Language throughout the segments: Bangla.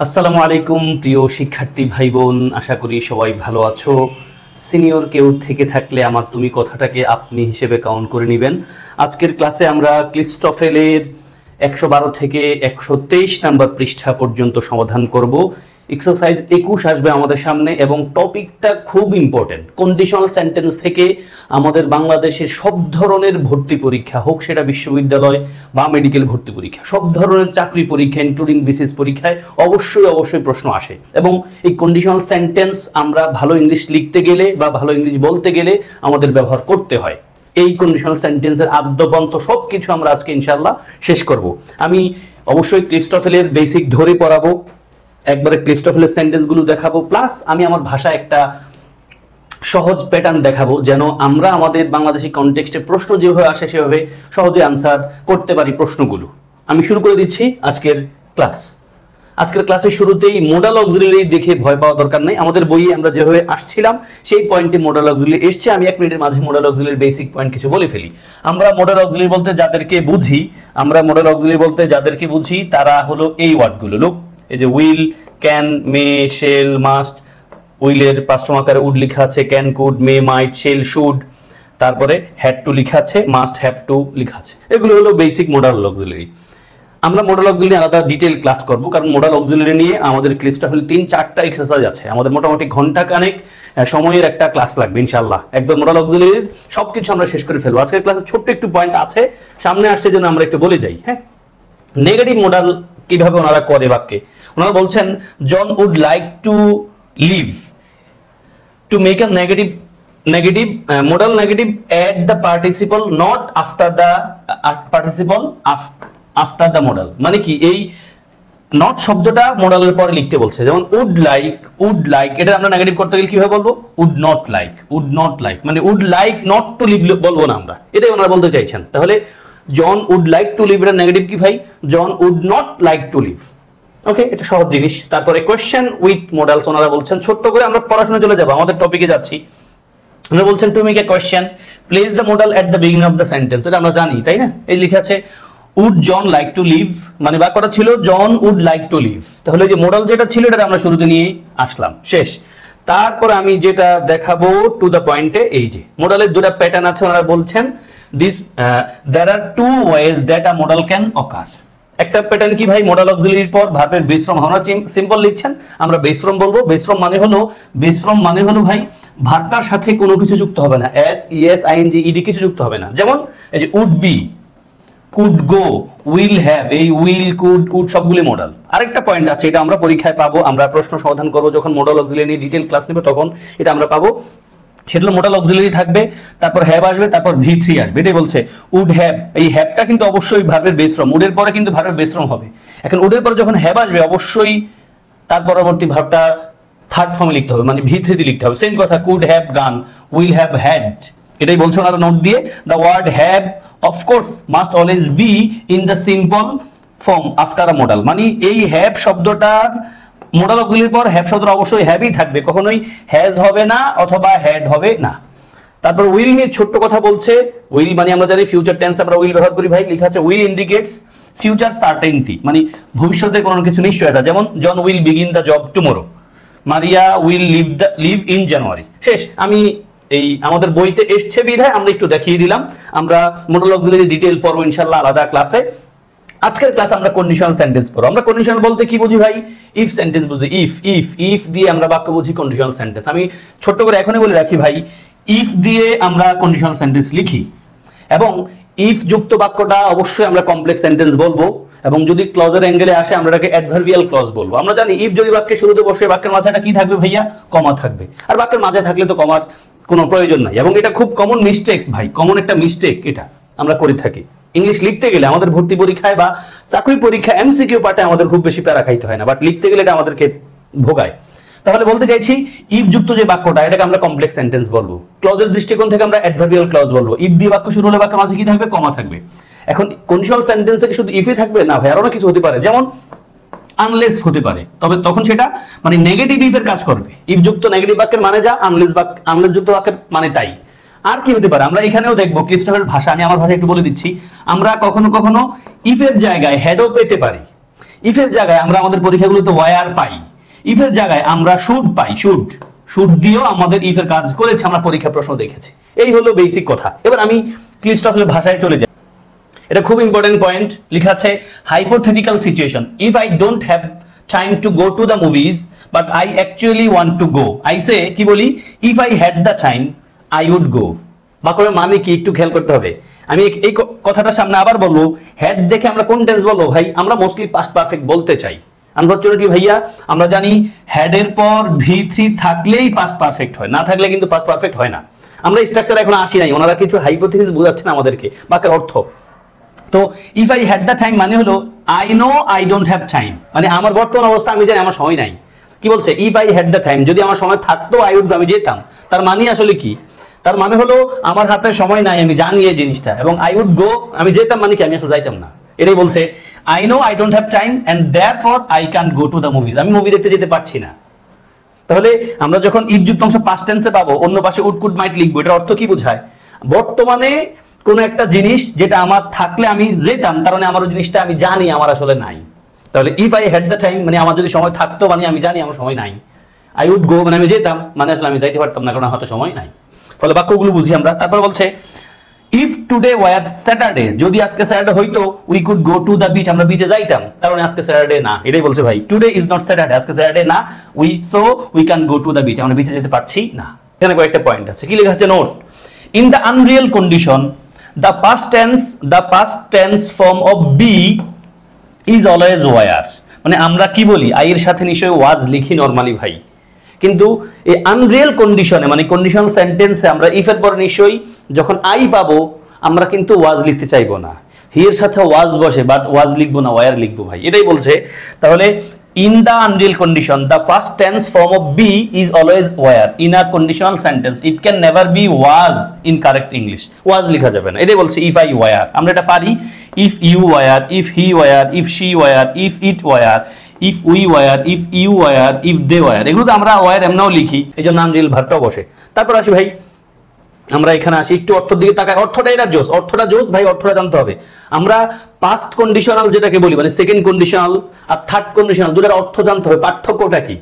আসসালামু আলাইকুম প্রিয় শিক্ষার্থী ভাই বোন, আশা করি সবাই ভালো আছো। সিনিয়র কেউ থেকে থাকলে আমার তুমি কথাটাকে আপনি হিসেবে কাউন্ট করে নেবেন। আজকের ক্লাসে আমরা ক্লিস্টফেলের 112 থেকে 123 নাম্বার পৃষ্ঠা পর্যন্ত সমাধান করব। এক্সারসাইজ 21 আসবে আমাদের সামনে এবং টপিকটা খুব ইম্পর্টেন্ট। কন্ডিশনাল সেন্টেন্স থেকে আমাদের বাংলাদেশের সব ধরনের ভর্তি পরীক্ষা হোক, সেটা বিশ্ববিদ্যালয় বা মেডিকেল ভর্তি পরীক্ষা, সব ধরনের চাকরি পরীক্ষা ইনক্লুডিং বিসিএস পরীক্ষায় অবশ্যই প্রশ্ন আসে। এবং এই কন্ডিশনাল সেন্টেন্স আমরা ভালো ইংলিশ লিখতে গেলে বা ভালো ইংলিশ বলতে গেলে আমাদের ব্যবহার করতে হয়। এই কন্ডিশনাল সেন্টেন্সের আদ্যপন্ত সবকিছু আমরা আজকে ইনশাআল্লাহ শেষ করব। আমি অবশ্যই ক্লিস্টফেলের বেসিক ধরে পড়াবো, একবারে ক্লিস্টফেলের সেন্টেন্সগুলো দেখাবো, প্লাস আমি আমার ভাষা একটা সহজ প্যাটার্ন দেখাবো যেন আমরা আমাদের বাংলাদেশি কনটেক্সটে প্রশ্ন যেভাবে আসে সেভাবে সহজে আনসার করতে পারি প্রশ্নগুলো। আমি শুরু করে দিচ্ছি আজকের ক্লাস। আজকের ক্লাসের শুরুতেই মোডাল অক্সিলারি দেখে ভয় পাওয়া দরকার নেই। আমাদের বইয়ে আমরা যেভাবে আসছিলাম সেই পয়েন্টে মোডাল অক্সিলারি এসছে। আমি 1 মিনিটের মাঝে মোডাল অক্সিলারির বেসিক পয়েন্ট কিছু বলে ফেলি। আমরা মোডাল অক্সিলারি বলতে যাদেরকে বুঝি তারা হলো এই ওয়ার্ডগুলো। লুক, এই যে will, can, may, shall, must. উইলের পাঁচম আকারে উড লেখা আছে, can, could, may, might, shall, should, তারপরে হ্যাড টু লেখা আছে, মাস্ট হ্যাভ টু লেখা আছে। এগুলো হলো বেসিক মোডাল অক্সিলারি। আমরা মোডাল অক্সিলারি আলাদা ডিটেইল ক্লাস করব, কারণ মোডাল অক্সিলারি নিয়ে আমাদের ক্লিস্টফেল 3-4টা এক্সারসাইজ আছে। আমাদের মোটামুটি ঘন্টা কানেক সময়ের একটা ক্লাস লাগবে ইনশাআল্লাহ। একদম মোডাল অক্সিলারির সবকিছু আমরা শেষ করে ফেলবো। আজকের ক্লাসে ছোট্ট একটু পয়েন্ট আছে সামনে আসছে, জন্য আমরা একটু বলে যাই। হ্যাঁ, নেগেটিভ মোডাল কিভাবে ওনারা করে বাক্যে। ওনারা বলছেন John would like to live. To make a negative modal negative, add the participle not after the participle after the modal। মানে কি, এই নট শব্দটা মোডালের পরে লিখতে বলছে। যেমন উড লাইক এটা আমরা নেগেটিভ করতে গেলে কিভাবে বলবো? উড নট লাইক মানে would like not to live বলবো না আমরা, এটাই ওনারা বলতে চাইছেন। তাহলে John would like to live এর নেগেটিভ কি ভাই? John would not like to live. Okay, এটা সহজ জিনিস। তারপরে কোয়েশ্চেন উইথ মডেলস ওনারা বলছেন, ছোট্ট করে আমরা পড়াশোনা চলে যাব, আমাদের টপিকে যাচ্ছি। ওনারা বলছেন to make a question place the modal at the beginning of the sentence. এটা আমরা জানি, তাই না? এই লেখা আছে would John like to live, মানে বাক্যটা ছিল John would like to live. তাহলে যে মডেল যেটা ছিল এটা আমরা শুরুতে নিয়ে আসলাম, শেষ। তারপর আমি যেটা দেখাবো টু দ্য পয়েন্টে, এই যে মডেলের দুটো প্যাটার্ন আছে। ওনারা বলছেন this there are two ways that a model can occur। একটা প্যাটার্ন কি ভাই? মডাল অক্সিলারির পর ভার্বের বেস ফর্ম। আমরা সিম্পল লিখছেন, আমরা বেস ফর্ম বলবো। বেস ফর্ম মানে হলো ভাই ভার্বটার সাথে কোনো কিছু যুক্ত হবে না, এস, ইএস, আইএনজি, ইডি কিছু যুক্ত হবে না। যেমন এই যে would be, could go, will have, এই উইল, কুড সবগুলি মডাল। আরেকটা পয়েন্ট আছে, এটা আমরা পরীক্ষায় পাবো, আমরা প্রশ্ন সমাধান করব যখন মডাল অক্সিলারি নিয়ে ডিটেইল ক্লাস নেব, তখন এটা আমরা পাবো। সেটা মডাল অক্সিলারি থাকবে, তারপর হ্যাভ আসবে, তারপর V3 আসবে। এটাই বলছে উড হ্যাভ। এই হ্যাভটা কিন্তু অবশ্যই ভার্বের বেস ফর্ম, উডের পরে কিন্তু ভার্বের বেস ফর্ম হবে। এখন উডের পরে যখন হ্যাভ আসবে অবশ্যই তার পরবর্তী ভার্বটা থার্ড ফর্মে লিখতে হবে, মানে V3 দিয়ে লিখতে হবে। সেম কথা, could have gone, will have had. এটাই বলছে ওনারা নোট দিয়ে, the word have of course must always be in the simple form after a modal. মানে এই হ্যাভ শব্দটার মোডাল অক্সিলারির পর হ্যাভ শব্দটা অবশ্যই হ্যাভই থাকবে, কখনোই হ্যাজ হবে না অথবা হ্যাড হবে না। তারপর উইল নিয়ে ছোট্ট কথা বলছে। উইল মানে আমরা জানি ফিউচার টেন্স, আমরা উইল ব্যবহার করি ভাই। লেখা আছে উইল ইন্ডিকেটস ফিউচার সার্টেনটি, মানে ভবিষ্যতে কোনো কিছু নিশ্চয়তা। যেমন John will begin the job tomorrow, Maria will live in January. শেষ। আমি এই আমাদের বইতে এসছে বিধায় আমরা একটু দেখিয়ে দিলাম। আমরা মোডাল অক্সিলারি ডিটেইল পড়বো ইনশাআল্লাহ আলাদা ক্লাসে। আজকের ক্লাস আমরা কন্ডিশনাল সেন্টেন্স পড়ব। আমরা কন্ডিশনাল বলতে কি বুঝি ভাই? ইফ সেন্টেন্স বুঝি। ইফ দিয়ে আমরা বাক্য বুঝি কন্ডিশনাল সেন্টেন্স। আমি ছোট্ট করে এখনই বলে রাখি ভাই, ইফ দিয়ে আমরা কন্ডিশনাল সেন্টেন্স লিখি এবং ইফ যুক্ত বাক্যটা অবশ্যই আমরা কমপ্লেক্স সেন্টেন্স বলবো, এবং যদি ক্লজের অ্যাঙ্গেলে আসে আমরা এটাকে অ্যাডভার্বিয়াল ক্লজ বলবো। আমরা জানি ইফ যদি বাক্যের শুরুতে বসে, বাক্যের মাঝে এটা কি থাকবে ভাইয়া? কমা থাকবে। আর বাক্যের মাঝে থাকলে তো কমার কোনো প্রয়োজন নাই, এবং এটা খুব কমন মিস্টেকস ভাই, কমন একটা মিস্টেক এটা আমরা করে থাকি। ইংলিশ লিখতে গেলে আমাদের ভর্তি পরীক্ষায় বা চাকরি পরীক্ষা এমসিকিউ পার্টে আমাদের খুব বেশি প্যারা খাইতে হয় না, বাট লিখতে গেলে এটা আমাদেরকে ভোগায়। তাহলে বলতে চাইছি ইফ যুক্ত যে বাক্যটা এটাকে আমরা কমপ্লেক্স সেন্টেন্স বলবো। ক্লজের দৃষ্টিকোণ থেকে আমরা অ্যাডভার্বিয়াল ক্লজ বলবো। ইফ দিয়ে বাক্য শুরু হলে বাক্যের মাঝে কি থাকবে? কমা থাকবে। এখন কন্ডিশনাল সেন্টেন্সে কি শুধু ইফই থাকবে? না ভাই, আরো অনেক কিছু হতে পারে। যেমন আনলেস হতে পারে, তবে তখন সেটা মানে নেগেটিভ ইফের কাজ করবে। ইফ যুক্ত নেগেটিভ বাক্যের মানে যা, আনলেস যুক্ত বাক্যের মানে তাই। আর কি হতে পারে আমরা এখানেও দেখবো। ক্লিস্টফেলের ভাষা, আমি আমার ভাষা একটু বলে দিচ্ছি। আমরা কখনো কখনো ইফের জায়গায় হ্যাডও পেতে পারি। ইফের জায়গায় আমরা আমাদের পরীক্ষাগুলোতে ওয়ার পাই, ইফের জায়গায় আমরা শুড পাই, শুড দিয়েও আমাদের ইফের কাজ করেছে, আমরা পরীক্ষা প্রশ্ন দেখেছি। এই হলো বেসিক কথা। এবার আমি ক্লিস্টফেলের ভাষায় চলে যাই। এটা খুব ইম্পর্টেন্ট পয়েন্ট, লেখা আছে hypothetical situation, if I don't have time to go to the movies but I actually want to go, I say, কি বলি, if I had the time I would go. বাক্যের মানে কি একটু খেয়াল করতে হবে। আমি এই কথাটা সামনে আবার বলবো, হ্যাড দেখে আমরা কোন টেন্স বলবো ভাই, আমরা মোস্টলি পাস্ট পারফেক্ট বলতে চাই। আনফরচুনেটলি ভাইয়া আমরা জানি হ্যাড এর পর V3 থাকলেই পাস্ট পারফেক্ট হয়, না থাকলে কিন্তু পাস্ট পারফেক্ট হয় না। আমরা স্ট্রাকচার এখন আসি নাই, ওনারা কিছু হাইপোথিসিস বোঝাচ্ছেন আমাদেরকে বাক্যের অর্থ। তো if I had the time মানে হলো I know I don't have time, মানে আমার বর্তমান অবস্থা আমি জানি আমার সময় নাই। কি বলছে, if I had the time, যদি আমার সময় থাকতো আই উড, আমি যেতাম। তার মানে আসলে কি, তার মানে হলো আমার হাতে সময় নাই, আমি জানি এই জিনিসটা, এবং আই উড গো, আমি যেতাম মানে কি, আমি আসলে যাইতাম না। এটাই বলছে I know I don't have time and therefore I can't go to the movies, আমি মুভি দেখতে যেতে পারছি না। তাহলে আমরা যখন ইফ যুক্ত অংশ পাস্ট টেন্সে পাবো, অন্য পাশে উড কুড মাইট লিখবো, এটার অর্থ কি বোঝায়, বর্তমানে কোন একটা জিনিস যেটা আমার থাকলে আমি যেতাম, তার মানে আমার ওই জিনিসটা আমি জানি আমার আসলে নাই। তাহলে if I had the time মানে আমার যদি সময় থাকতো, মানে আমি জানি আমার সময় নাই। আই উড গো মানে আমি যেতাম, মানে আসলে আমি যাইতে পারতাম না, কারণ আমার হাতে সময় নাই। ফলে বাক্যগুলো বুঝি আমরা। তারপর বলছে ইফ টুডে ওয়ার স্যাটারডে, যদি আজকে স্যাটারডে হইতো we could go to the beach, আমরা বিচে যাইতাম, কারণ আজকে স্যাটারডে না। এটাই বলছে ভাই, টুডে ইজ নট স্যাটারডে, আজকে স্যাটারডে না, we can go to the beach, আমরা বিচে যেতে পারছি না। এখানে কয়েকটা পয়েন্ট আছে, কি লেখা আছে, note, in the Unreal condition the past tense form of be is always were, মানে আমরা কি বলি, আই এর সাথে নিশ্চয়ই ওয়াজ লিখি নরমালি ভাই, কিন্তু এই আনরিয়েল কন্ডিশনে মানে কন্ডিশনাল সেন্টেন্সে আমরা ইফ এর পর নিশ্চয়ই যখন আই পাবো আমরা কিন্তু ওয়াজ লিখতে চাইবো না, হি এর সাথে ওয়াজ বসে, বাট ওয়াজ লিখবো না, ওয়ার লিখবো ভাই, এটাই বলছে। তাহলে in the unreal condition the past tense form of be is always were in a conditional sentence, it can never be was in correct English, was লিখা যাবে না, এটাই বলছে if I were। আমরা এটা পারি, if you were, if he were, if she were, if it were, if we were, if you were, if they were, এগুলো তো আমরা were এমনও লিখি, এইজন্য unreal ভার্বটাও বসে। তারপর আসি ভাই, আমরা এখানে আসি একটু অর্থের দিকে তাকাই, অর্থটা এটা জোস, অর্থটা জোস ভাই, অর্থটা জানতে হবে। আমরা পাস্ট কন্ডিশনাল যেটাকে বলি, মানে সেকেন্ড কন্ডিশনাল আর থার্ড কন্ডিশনাল, দুটার অর্থ জানতে হবে। পার্থক্যটা কি?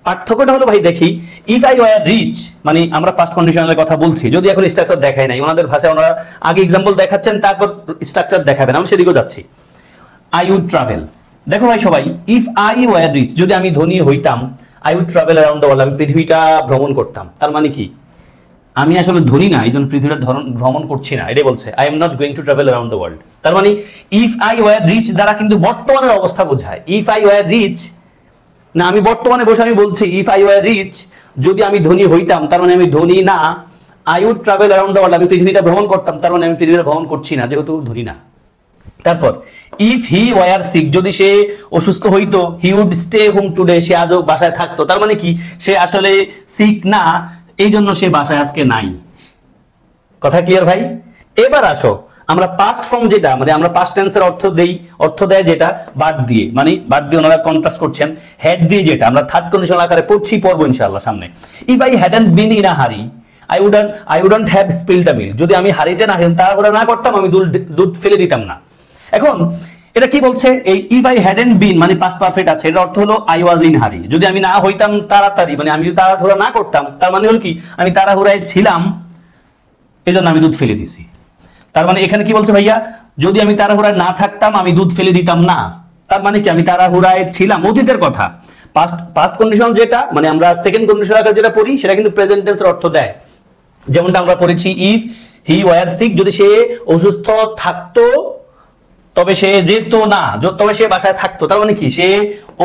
পার্থক্যটা হলো ভাই, দেখি ইফ আই ওয়ার রিচ, মানে আমরা পাস্ট কন্ডিশনালের কথা বলছি, যদি এখন স্ট্রাকচার দেখাই নাই, ওনাদের ভাষায় ওনারা আগে এক্সাম্পল দেখাচ্ছেন, তারপর স্ট্রাকচার দেখাবেন, আমি সেদিকেও যাচ্ছি। আই উড ট্রাভেল, দেখো ভাই সবাই, ইফ আই ওয়ার রিচ, যদি আমি ধনী হইতাম, I would travel around the world, আমি পৃথিবীটা ভ্রমণ করতাম। তার মানে কি, আমি আসলে ধনী না, এই জন্য পৃথিবীটা ভ্রমণ করছি না, এটাই বলছে I am not going to travel around the world. তার মানে ইফ আই ওয়ার রিচ দ্বারা কিন্তু বর্তমানের অবস্থা বোঝায়। ইফ আই ওয়ার রিচ না, আমি বর্তমানে বসে আমি বলছি ইফ আই ওয়ার রিচ, যদি আমি ধনী হইতাম, তার মানে আমি ধনী না। I would travel around the world, আমি পৃথিবীটা ভ্রমণ করতাম, তার মানে আমি পৃথিবীটা ভ্রমণ করছি না, যেহেতু ধনী না। তারপর ইফ হি ওয়ার সিক, যদি সে অসুস্থ হইতো, he would stay home today, সে আজও বাসায় থাকতো, তার মানে কি, সে আসলে সিক না, এই জন্য সে বাসায় আজকে নাই। কথা ক্লিয়ার ভাই? এবার আসো আমরা পাস্ট ফর্ম যেটা, মানে আমরা পাস্ট টেন্সের অর্থ দেয় যেটা বাদ দিয়ে, মানে বাদ দিয়ে ওনারা কন্ট্রাস্ট করছেন, হেড দিয়ে যেটা আমরা থার্ড কন্ডিশনাল আকারে পড়বো ইনশাআল্লাহ সামনে। If I hadn't been in a হারি I wouldn't have spilled the milk, যদি আমি হারিতে না তাড়াহুড়া না করতাম, আমি দুধ ফেলে দিতাম না। এখন এটা কি বলছে, এই ইফ আই হ্যাডন্ট বিন মানে পাস্ট পারফেক্ট আছে, এর অর্থ হলো আই ওয়াজ ইন হারি, যদি আমি না হইতাম তাড়াতাড়ি, মানে আমি যদি তাড়াহুড়া না করতাম, তার মানে হলো কি, আমি তাড়াহুড়ায় ছিলাম, এজন্য আমি দুধ ফেলে দিছি। তার মানে এখানে কি বলছে ভাইয়া, যদি আমি তাড়াহুড়ায় না থাকতাম, আমি দুধ ফেলে দিতাম না, তার মানে কি, আমি তাড়াহুড়ায় ছিলাম, অতীতের কথা। পাস্ট কন্ডিশন যেটা, মানে আমরা সেকেন্ড কন্ডিশন আকারে যেটা পড়ি, সেটা কিন্তু প্রেজেন্ট টেন্সের অর্থ দেয়। যেমনটা আমরা পড়েছি, ইফ হি ওয়ার সিক, যদি সে অসুস্থ থাকতো তবে সে যেত না, তবে সে বাসায় থাকতো, তার মানে কি, সে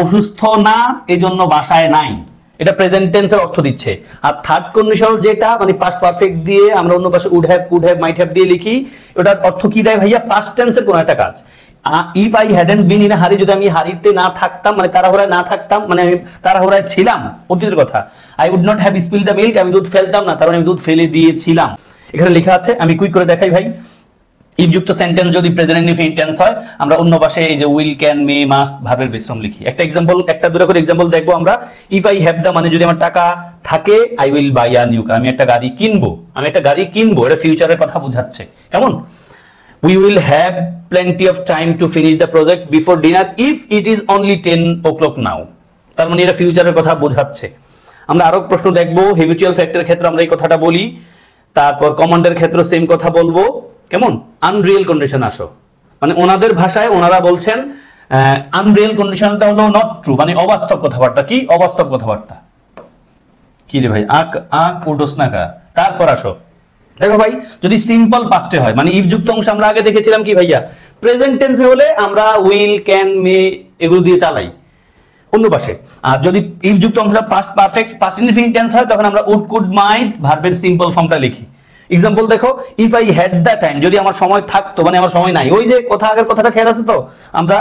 অসুস্থ না, এজন্য বাসায় নাই, এটা প্রেজেন্ট টেন্সের অর্থ দিচ্ছে। আর থার্ড কন্ডিশনাল যেটা, মানে পাস্ট পারফেক্ট দিয়ে আমরা অন্য পাশে would have, could have, might have দিয়ে লিখি, ওটার অর্থ কি দেয় ভাইয়া, পাস্ট টেন্সের কোন একটা কাজ। If I hadn't been in a হারি, যদি আমি হারিতে না থাকতাম, মানে তাড়াহুড়ায় না থাকতাম, মানে আমি তাড়াহুড়ায় ছিলাম, অতীতের কথা। I would not have spilled the milk, আমি দুধ ফেলতাম না, তার মানে আমি দুধ ফেলে দিয়েছিলাম। এখানে লেখা আছে, আমি কুইক করে দেখাই ভাই। ইফ যুক্ত সেন্টেন্স যদি প্রেজেন্ট ইনডিফিনিট টেন্স হয়, আমরা অন্য পাশে এই যে উইল, ক্যান, মে, মাস্ট ভার্বের বেসম লিখি। একটা এক্সাম্পল, একটা দুটো করে এক্সাম্পল দেখবো আমরা। ইফ আই হ্যাভ দা, মানে যদি আমার টাকা থাকে, I will buy a new car, আমি একটা গাড়ি কিনবো, এটা ফিউচারের কথা বোঝাচ্ছে। কেমন? we will have plenty of time to finish the project before dinner if it is only 10 o'clock now। তার মানে এটা ফিউচারের কথা বোঝাচ্ছে। আমরা আরো প্রশ্ন দেখবো, হ্যাবিচুয়াল ফ্যাক্টরের ক্ষেত্রে আমরা এই কথাটা বলি, তারপর কমান্ডের ক্ষেত্রে সেম কথা বলবো। কেমন? আনরিয়েল কন্ডিশন আসো, মানে ওনাদের ভাষায় ওনারা বলছেন আনরিয়েল কন্ডিশনটা হলো নট ট্রু, মানে অবাস্তব কথাবার্তা। কি অবাস্তব কথাবার্তা? কি রে ভাই, আক উঠোস না কা। তারপর আসো, দেখো ভাই, যদি সিম্পল পাস্টে হয়, মানে ইফ যুক্ত অংশ আমরা আগে দেখেছিলাম কি ভাইয়া, প্রেজেন্ট টেন্সে হলে আমরা উইল, ক্যান, মে এগুলো দিয়ে চালাই অন্য পাশে। আর যদি ইফ যুক্ত অংশ past perfect, past indefinite tense হয়, তখন আমরা উড, কুড, মাইট ভার্বের সিম্পল ফর্মটা লিখি। এক্সাম্পল দেখো, if I had the time, যদি আমার সময় থাকতো, মানে আমার সময় নাই। ওই যে কথা, আগের কথাটা খেয়াল আছে তো, আমরা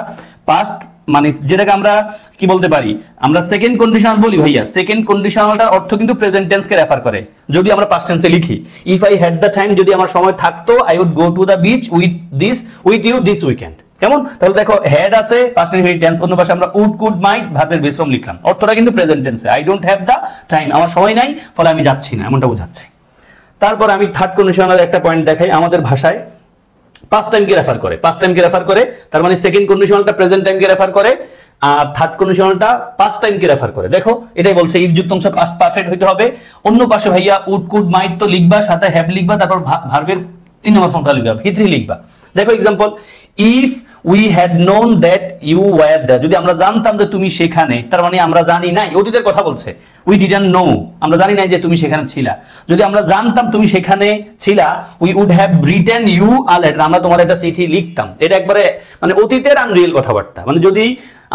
পাস্ট মানে যেটাকে আমরা কি বলতে পারি, আমরা সেকেন্ড কন্ডিশনাল বলি ভাইয়া। সেকেন্ড কন্ডিশনালটার অর্থ কিন্তু প্রেজেন্ট টেন্সকে রেফার করে যদি আমরা পাস্ট টেন্সে লিখি। If I had the time, যদি আমার সময় থাকতো, I would go to the beach with you this weekend. কেমন? তাহলে দেখো, হ্যাড আছে পাস্ট ইনডিফিনিট টেন্স, অন্য পাশে আমরা উড, কুড, মাইট ভার্বের বেস ফর্ম লিখলাম, অর্থটা কিন্তু present tense. I don't have the time, আমার সময় নাই, ফলে আমি যাচ্ছি না, এমনটা বোঝাচ্ছে। তারপর আমি থার্ড কন্ডিশনাল একটা পয়েন্ট দেখাই, আমাদের ভাষায় পাস্ট টাইমকে রেফার করে, পাস্ট টাইমকে রেফার করে। তার মানে সেকেন্ড কন্ডিশনালটা প্রেজেন্ট টাইমকে রেফার করে, আর থার্ড কন্ডিশনালটা পাস্ট টাইমকে রেফার করে। দেখো, এটাই বলছে ইফ যুক্ত অংশ পাস্ট পারফেক্ট হইতে হবে। অন্য পাশে ভাইয়া উড, কুড, মাইট তো লিখবা, সাথে হ্যাভ লিখবা, তারপর ভার্বের 3 নম্বর ফর্মটা লিখবা, V3 লিখবা। দেখো example, if we had known that you were there, যদি আমরা জানতাম যে তুমি সেখানে, তার মানে আমরা জানি নাই, অতীতের কথা বলছে। উই ডিডন্ট নো, আমরা জানি নাই যে তুমি সেখানে ছিলা। যদি আমরা জানতাম তুমি সেখানে ছিলা, we would have written you a letter, আমরা তোমার একটা চিঠি লিখতাম। এটা একবারে মানে অতীতের আনরিয়েল কথাবার্তা। মানে যদি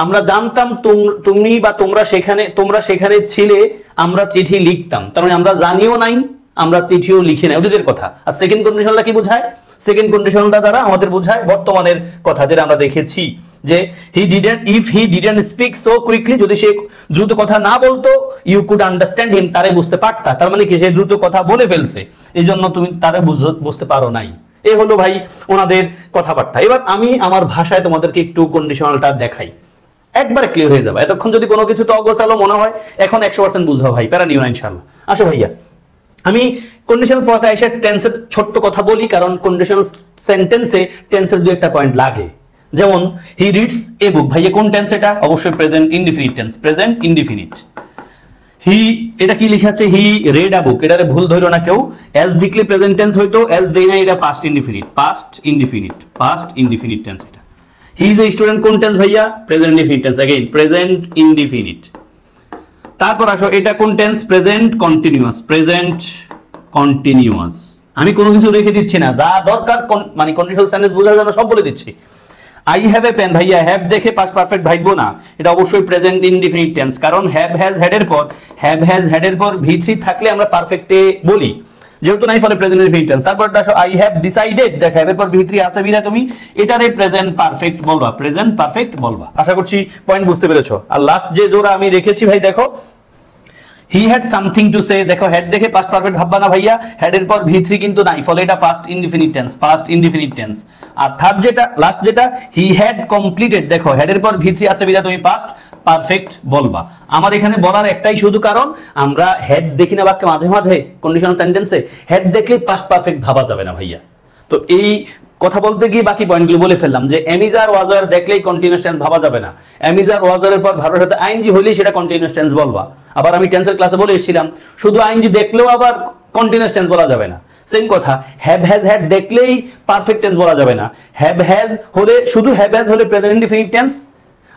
আমরা জানতাম তুমি বা তোমরা সেখানে ছিলে, আমরা চিঠি লিখতাম। তার মানে আমরা জানিও নাই, আমরা চিঠিও লিখি নাই, অতীতের কথা। আর সেকেন্ড কন্ডিশনটা কি বোঝায়? সেকেন্ড কন্ডিশনটা দ্বারা আমাদের বোঝায় বর্তমানের কথা, যেটা আমরা দেখেছি যে if he didn't speak so quickly, যদি সে দ্রুত কথা না বলতো, ইউ কুড আন্ডারস্ট্যান্ড হিম, তারে বুঝতে পারতা। তার মানে কি, সে দ্রুত কথা বলে ফেলছে, এই জন্য তুমি তারে বুঝতে পারো নাই। এই হলো ভাই ওনাদের কথাবার্তা। এবার আমি আমার ভাষায় তোমাদেরকে একটু কন্ডিশনালটা দেখাই, একবারে ক্লিয়ার হয়ে যাবে। এতক্ষণ যদি কোনো কিছু তো অগোছালো মনে হয়, এখন 100% বুঝবো ভাই, প্যারা নিও না ইনশাআল্লাহ। আসো ভাইয়া, আমি কন্ডিশনাল পথে এসে টেন্সের ছোট্ট কথা বলি, কারণ কন্ডিশনাল সেন্টেন্সে টেন্সের দুই একটা পয়েন্ট লাগে। যেমন হি রিডস এ বুক, ভাইয়া কোন টেন্স এটা? অবশ্যই present indefinite tense, present indefinite. He, এটা কি লেখা আছে? হি রেড আ বুক, এটারে ভুল ধরো না কেউ, এস লিখলে প্রেজেন্ট টেন্স হইতো, এস দেই না, এটা past indefinite, past indefinite tense এটা। হি ইজ এ স্টুডেন্ট, কোন টেন্স ভাইয়া? Present indefinite tense, again present indefinite. তারপর আসো, এটা কোন টেন্স? Present continuous. আমি কোনো কিছু রেখে দিচ্ছি না, যা দরকার মানে কন্ডিশনাল সেন্টেন্স বোঝার জন্য সব বলে দিচ্ছি। আই হ্যাভ এ পেন, ভাইয়া হ্যাভ দেখে পাস্ট পারফেক্ট ভাইবো না, এটা অবশ্যই প্রেজেন্ট ইনডিফিনিট টেন্স, কারণ হ্যাভ হ্যাজ হেড এর পর V3 থাকলে আমরা পারফেক্টে বলি, যেহেতু নাই ফলে প্রেজেন্ট ইনডিফিনিট টেন্স। তারপর আসো, আই হ্যাভ ডিসাইডেড, দেখো হ্যাভ এর পর V3 আছে বিনা তুমি এটারে প্রেজেন্ট পারফেক্ট বলবা। আশা করছি পয়েন্ট বুঝতে পেরেছো। আর লাস্ট যে জোড়া আমি রেখেছি ভাই, দেখো he had something to say, দেখো হেড দেখে পাস্ট পারফেক্ট ভাববা না ভাইয়া, হেড এর পর V3 কিন্তু নাই, ফলে এটা পাস্ট ইনডিফিনিট টেন্স। আর থার্ড যেটা, লাস্ট যেটা, হি হ্যাড কমপ্লিটেড, দেখো হেড এর পর V3 আছে বিনা তুমি পাস্ট পারফেক্ট বলবা। আমার এখানে বলার একটাই শুধু কারণ, আমরা হেড দেখি না বাক্যে মাঝে মাঝে কন্ডিশনাল সেন্টেন্সে, হেড দেখলে পাস্ট পারফেক্ট ভাবা যাবে না ভাইয়া। তো এই কথা বলতে গিয়ে বাকি পয়েন্টগুলো বলে ফেললাম যে এমিজার ওয়াজার দেখলেই কন্টিনিউয়াস টেন্স ভাবা যাবে না, এমিজার ওয়াজারের পর ভার্বের সাথে আইএনজি হলেই সেটা কন্টিনিউয়াস টেন্স বলবা। আবার আমি টেন্সের ক্লাসে বলে এসেছিলাম, শুধু আইএনজি দেখলেও আবার কন্টিনিউয়াস টেন্স বলা যাবে না। সেম কথা, হ্যাভ হ্যাজ হ্যাড দেখলেই পারফেক্ট টেন্স বলা যাবে না। হ্যাভ হ্যাজ হলে, শুধু হ্যাভ হ্যাজ হলে প্রেজেন্ট ইনডিফিনিট টেন্স,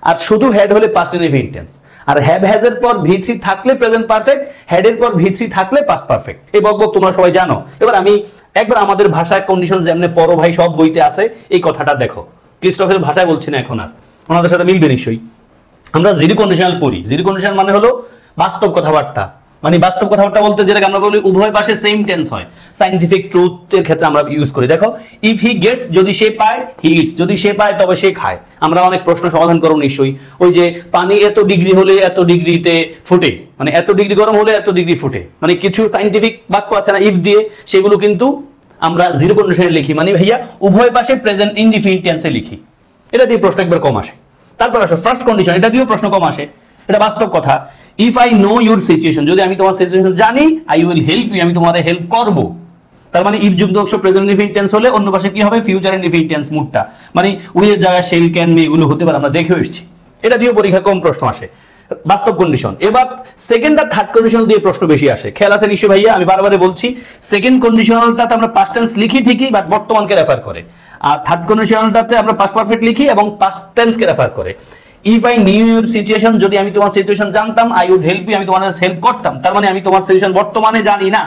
আর শুধু হেড হলে পাস্ট ইনডিফিনিট টেন্স। আর হ্যাভ হ্যাজ এর পর V3 থাকলে প্রেজেন্ট পারফেক্ট, হেড এর পর V3 থাকলে পাস্ট পারফেক্ট। এই বকবক তোমরা সবাই জানো। এবার আমি একবার আমাদের ভাষায় কন্ডিশন যেমনে পড়ো ভাই, সব বইতে আছে, এই কথাটা দেখো। ক্রিস্টোফের ভাষায় বলছি না এখন, আর ওনাদের সাথে মিলবে নিশ্চয়ই। আমরা জিরো কন্ডিশনাল পড়ি। জিরো কন্ডিশনাল মানে হলো বাস্তব কথাবার্তা, মানে বাস্তব কথাবার্তা বলতে যেটাকে আমরা বলি উভয় পাশে সেম টেন্স হয়, সায়েন্টিফিক ট্রুথের ক্ষেত্রে আমরা ইউজ করি। দেখো, ইফ হি গেটস, যদি সে পায়, হি ইটস, যদি সে পায় তবে সে খায়। আমরা অনেক প্রশ্ন সমাধান করব নিশ্চয়ই, ওই যে পানি এত ডিগ্রি হলে এত ডিগ্রিতে ফুটে, মানে এত ডিগ্রি গরম হলে এত ডিগ্রি ফুটে, মানে কিছু সায়েন্টিফিক বাক্য আছে না ইফ দিয়ে, সেগুলো কিন্তু আমরা জিরো কন্ডিশনে লিখি, মানে ভাইয়া উভয় পাশে প্রেজেন্ট ইনডিফিনিট টেন্সে লিখি। এটা দিয়ে প্রশ্ন একবার কম আসে। তারপর আসো ফার্স্ট কন্ডিশন, এটা দিয়েও প্রশ্ন কম আসে, এটা বাস্তব কথা। If I know your situation, যদি আমি তোমার সিচুয়েশন জানি, আই উইল হেল্প ইউ, আমি তোমারে হেল্প করব। তার মানে ইফ যুক্ত অংশ প্রেজেন্ট ইনডিফিনিট টেন্স হলে অন্য পাশে কি হবে ফিউচার ইনডিফিনিট টেন্স মুডটা, মানে উইলের জায়গায় শেল ক্যান মে এগুলো হতে পারে, আমরা দেখে এসেছি। এটা দিয়ে পরীক্ষা কম প্রশ্ন আসে, বাস্তব কন্ডিশন। এবার সেকেন্ড আর থার্ড কন্ডিশনাল দিয়ে প্রশ্ন বেশি আসে, খেয়াল আছে নিশ্চয়ই ভাইয়া, আমি বারবারে বলছি সেকেন্ড কন্ডিশনালটাতে আমরা পাস্ট টেন্স লিখি ঠিকই বাট বর্তমানকে রেফার করে, আর থার্ড কন্ডিশনালটাতে আমরা পাস্ট পারফেক্ট লিখি এবং পাস্ট টেন্সকে রেফার করে। If I knew your situation, যদি আমি তোমার সিচুয়েশন জানতাম, আই উড হেল্প ইউ, আমি তোমার হেল্প করতাম। তার মানে আমি তোমার সিচুয়েশন বর্তমানে জানি না,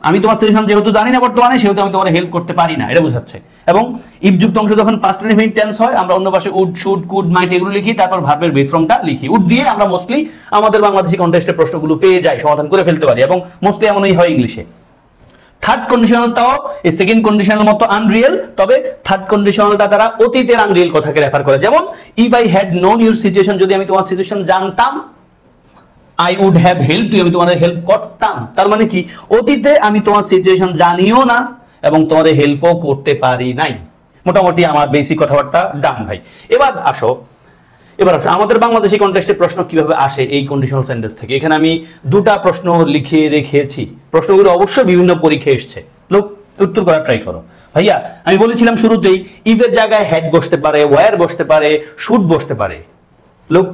আমি তোমার সিচুয়েশন যেহেতু জানি না বর্তমানে, সেহেতু আমি তোমার হেল্প করতে পারি না, এটা বোঝাচ্ছে। এবং ইফ যুক্ত অংশ যখন পাস্ট ইনডিফিনিট টেন্স হয় আমরা অন্য পাশে উড, শুড, কুড, মাইট এগুলো লিখি, তারপর ভার্বের বেস ফর্মটা লিখি। উড দিয়ে আমরা মোস্টলি আমাদের বাংলাদেশি কন্টেক্সটের প্রশ্নগুলো পেয়ে যাই, সমাধান করে ফেলতে পারি, এবং মোস্টলি এমনই হয় ইংলিশে। থার্ড কন্ডিশনালটাও এই সেকেন্ড কন্ডিশনাল মতো আনরিয়েল, তবে থার্ড কন্ডিশনালটা তারা অতীতের আনরিয়েল কথাকে রেফার করে। যেমন if I had known your situation, যদি আমি তোমার সিচুয়েশন জানতাম, I would have help you, আমি তোমাদের হেল্প করতাম। তার মানে কি অতীতে আমি তোমার সিচুয়েশন জানিও না এবং তোমাদের হেল্পও করতে পারি নাই। মোটামুটি আমার বেসিক কথাবার্তা ডান ভাই। এবার আসো আমাদের বাংলাদেশি কন্টেক্সটে প্রশ্ন কিভাবে আসে এই কন্ডিশনাল সেন্টেন্স থেকে। এখানে আমি দুটা প্রশ্ন লিখে রেখেছি, প্রশ্নগুলো অবশ্যই বিভিন্ন পরীক্ষায় এসেছে, লোক উত্তর করার ট্রাই করো। ভাইয়া আমি বলেছিলাম শুরুতেই ইফ এর জায়গায় হ্যাড বসতে পারে, ওয়্যার বসতে পারে, শুড বসতে পারে। লোক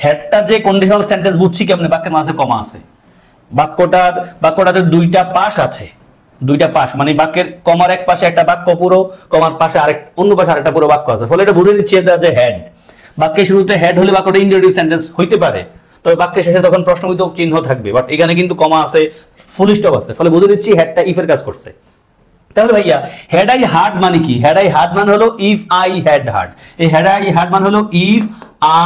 হ্যাডটা যে কন্ডিশনাল সেন্টেন্স বুঝছি কেমনে, বাক্যের মাঝে কমা আছে, বাক্যটাতে দুইটা পাশ আছে, দুইটা পাশ মানে বাক্যের কমার এক পাশে একটা বাক্য পুরো, কমার পাশে আরেক অন্য পাশে আরেকটা পুরো বাক্য আছে, ফলে এটা বুঝে দিচ্ছি এটা যে হ্যাড। বাক্যের শুরুতে হ্যাড হলে বাক্যটা ইন্টারোগেটিভ সেন্টেন্স হইতে পারে, তবে বাক্যের শেষে তখন প্রশ্নবোধক চিহ্ন থাকবে, বাট এখানে কিন্তু কমা আছে, ফুল স্টপ আছে, ফলে বুঝে দিচ্ছি হ্যাডটা ইফ এর কাজ করছে। তাহলে ভাইয়া হ্যাড আই হার্ড মানে কি? হ্যাড আই হার্ড মানে হলো ইফ আই হ্যাড হার্ড। এই হ্যাড আই হার্ড মানে হলো if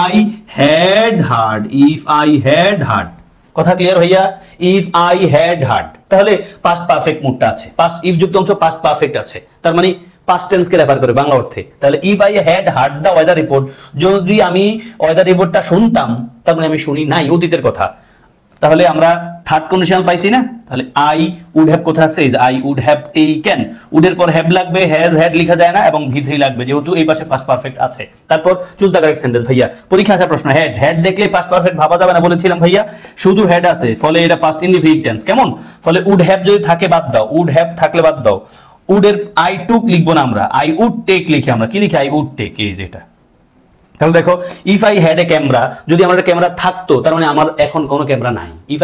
I had hard, if I had hard. কথা ক্লিয়ার ভাইয়া? ইফ আই হ্যাড হার্ড, তাহলে পাস্ট পারফেক্ট মুডটা আছে, পাস্ট ইফ যুক্ত অংশ পাস্ট পারফেক্ট আছে, তার মানে পাস্ট টেন্স কে রেফার করে বাংলা অর্থে। তাহলে if I had hard the weather report, যদি আমি ওয়েদার রিপোর্টটা শুনতাম, তার মানে আমি শুনি নাই, অতীতের কথা। তাহলে আমরা থার্ড কন্ডিশনাল পাইছি না? তাহলে আই উড হ্যাভ কোথায় আছে? আই উড হ্যাভ টেকেন, উডের পর হ্যাভ লাগবে, হ্যাজ হ্যাড লেখা যায় না, এবং ভি3 লাগবে যেহেতু এই পাশে পাস্ট পারফেক্ট আছে। তারপর চুজ দ্য কারেক্ট সেন্টেন্স। ভাইয়া পরীক্ষা আসা প্রশ্ন, হ্যাড হ্যাড দেখলে পাস্ট পারফেক্ট ভাবা যাবে না বলেছিলাম ভাইয়া, শুধু হ্যাড আছে, ফলে এটা পাস্ট ইনডিফিনিট টেন্স। কেমন? ফলে উড হ্যাভ যদি থাকে বাদ দাও, উড হ্যাভ থাকলে বাদ দাও। উডের আই টুক লিখবো না আমরা, আই উড টেক লিখি, আমরা কি লিখি? আই উড টেক, এই যেটা। তাহলে দেখো if I had a camera, যদি আমার একটা ক্যামেরা থাকতো, তার মানে আমার এখন কোনো ক্যামেরা নাই। If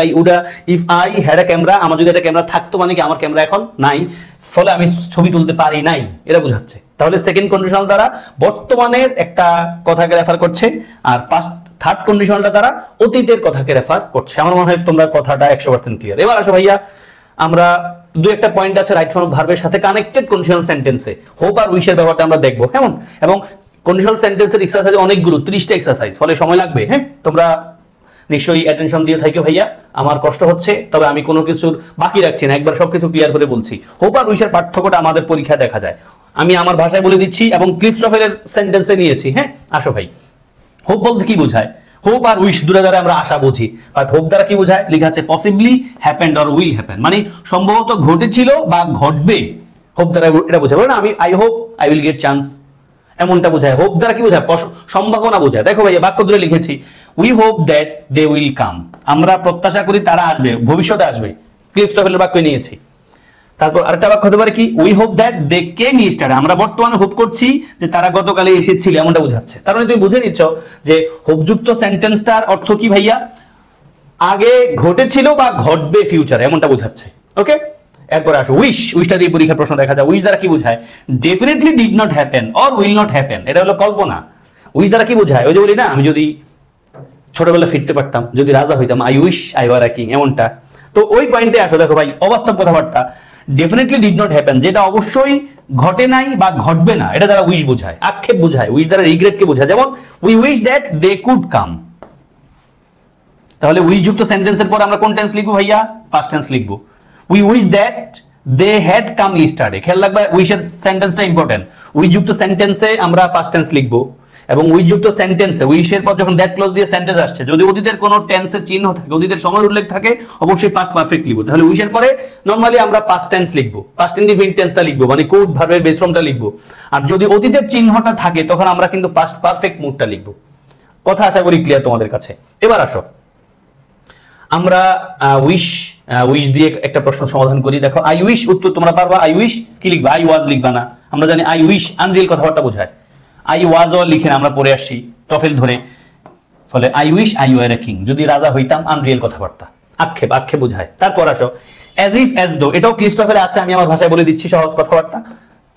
I had a camera, আমার যদি একটা ক্যামেরা থাকতো মানে কি আমার ক্যামেরা এখন নাই, ফলে আমি ছবি তুলতে পারি নাই, এটা বোঝাচ্ছে। তাহলে সেকেন্ড কন্ডিশনাল দ্বারা বর্তমানের একটা কথাকে রেফার করছে, আর থার্ড কন্ডিশনালটা দ্বারা অতীতের কথাকে রেফার করছে। আমার মনে হয় তোমরা কথাটা 100% ক্লিয়ার। এবার আসো ভাইয়া, আমরা দুই একটা পয়েন্ট আছে রাইট ফর্ম ভার্বের সাথে কানেক্টেড কন্ডিশনাল সেন্টেন্সে হোপ আর উইশের ব্যাপারটা আমরা দেখবো কেমন। এবং কন্ডিশনাল সেন্টেন্সের এক্সারসাইজ অনেকগুলো, 30টা এক্সারসাইজ, ফলে সময় লাগবে। হ্যাঁ, তোমরা নিশ্চয়ই অ্যাটেনশন দিয়ে থাকো ভাইয়া, আমার কষ্ট হচ্ছে, তবে আমি কোনো কিছুর বাকি রাখছি না, একবার সবকিছু ক্লিয়ার করে বলছি। হোপ আর উইশের পার্থক্যটা আমাদের পরীক্ষায় দেখা যায়, আমি আমার ভাষায় বলে দিচ্ছি এবং ক্লিফটফেলের সেন্টেন্সে নিয়েছি। হ্যাঁ আসো ভাই, হোপ বলতে কি বোঝায়? হোপ আর উইশ দুটো দ্বারা আমরা আশা বুঝি, বাট হোপ দ্বারা কি বোঝায়? লেখা আছে possibly happened or will happen, মানে সম্ভবত ঘটেছিল বা ঘটবে। হোপ দ্বারা এটা বোঝায়, বলে না আমি I hope I will get chance, এমনটা বোঝায়। হোপ দ্বারা কি বোঝায়? সম্ভাবনা বোঝায়। দেখো ভাইয়া বাক্য ধরে লিখেছি, we hope that they will come, আমরা প্রত্যাশা করি তারা আসবে, ভবিষ্যতে আসবে। ক্লিফটফেলের বাক্য নিয়েছি। তারপর আরেকটা বাক্য হতে পারে কি? We hope that they came yesterday, আমরা বর্তমানে হোপ করছি যে তারা গতকালে এসেছিল, এমনটা বোঝাচ্ছে। তার মানে তুমি বুঝে নিচ্ছ যে হোপযুক্ত সেন্টেন্সটার অর্থ কি ভাইয়া? আগে ঘটেছিল বা ঘটবে ফিউচার, এমনটা বোঝাচ্ছে। ওকে, এরপর আসো উইশ। উইশটা দিয়ে পরীক্ষার প্রশ্ন দেখা যায়। উইশ দ্বারা কি বোঝায়? Definitely did not happen or will not happen, এটা হলো কল্পনা। উইশ দ্বারা কি বোঝায়? ওই যে বলি না, আমি যদি ছোটবেলা ফিরতে পারতাম, যদি রাজা হইতাম, I wish I were a king, এমনটা। তো ওই পয়েন্টে আসো। দেখো ভাই, অবাস্তব কথাবার্তা ডেফিনেটলি ডিড নট হ্যাপেন, যেটা অবশ্যই ঘটে নাই বা ঘটবে না, এটা দ্বারা উইশ বোঝায়, আক্ষেপ বোঝায়। উইশ দ্বারা রিগ্রেট কে বোঝায়, যেমন we wish that they could come. তাহলে উইশ যুক্ত সেন্টেন্সের পর আমরা কোন টেন্স লিখবো ভাইয়া? পাস্ট টেন্স লিখবো। We wish that they had come yesterday, খেয়াল রাখবে উইশের সেন্টেন্সটা ইম্পর্টেন্ট। উইশ যুক্ত সেন্টেন্সে আমরা পাস্ট টেন্স লিখবো, এবং উইশ যুক্ত সেন্টেন্সে উইশের পর যখন দ্যাট ক্লজ দিয়ে সেন্টেন্স আসছে, যদি অতীতের কোনো টেন্সের চিহ্ন থাকে, অতীতের সময়ের উল্লেখ থাকে, অবশ্যই পাস্ট পারফেক্ট লিখবো। তাহলে উইশের পরে নরমালি আমরা পাস্ট টেন্স লিখবো, পাস্ট ইনডিফিনিট টেন্সটা লিখবো, মানে কুড ভার্বের বেস ফর্মটা লিখবো। আর যদি অতীতের চিহ্নটা থাকে তখন আমরা কিন্তু পাস্ট পারফেক্ট মুডটা লিখবো। কথা আশা করি ক্লিয়ার তোমাদের কাছে। এবার আসো, আমরা উইশ উইশ দিয়ে একটা প্রশ্ন সমাধান করি। দেখো আই উইশ উত্তর তোমরা পারবা। আই উইশ কি লিখবা? আই ওয়াজ লিখবা না, আমরা জানি আই উইশ আনরিয়েল কথাবার্তা বোঝায়। আই ওয়াজ ও লিখে না, আমরা পড়ে আসছি টফেল ধরে। ফলে I wish I were a king, যদি রাজা হইতাম, আনরিয়েল কথাবার্তা, আক্ষেপ, আক্ষেপ বোঝায়। তারপর আসো অ্যাজ ইফ অ্যাজ দো, এটাও ক্লিস্টফেলে আছে, আমি আমার ভাষায় বলে দিচ্ছি সহজ কথাবার্তা,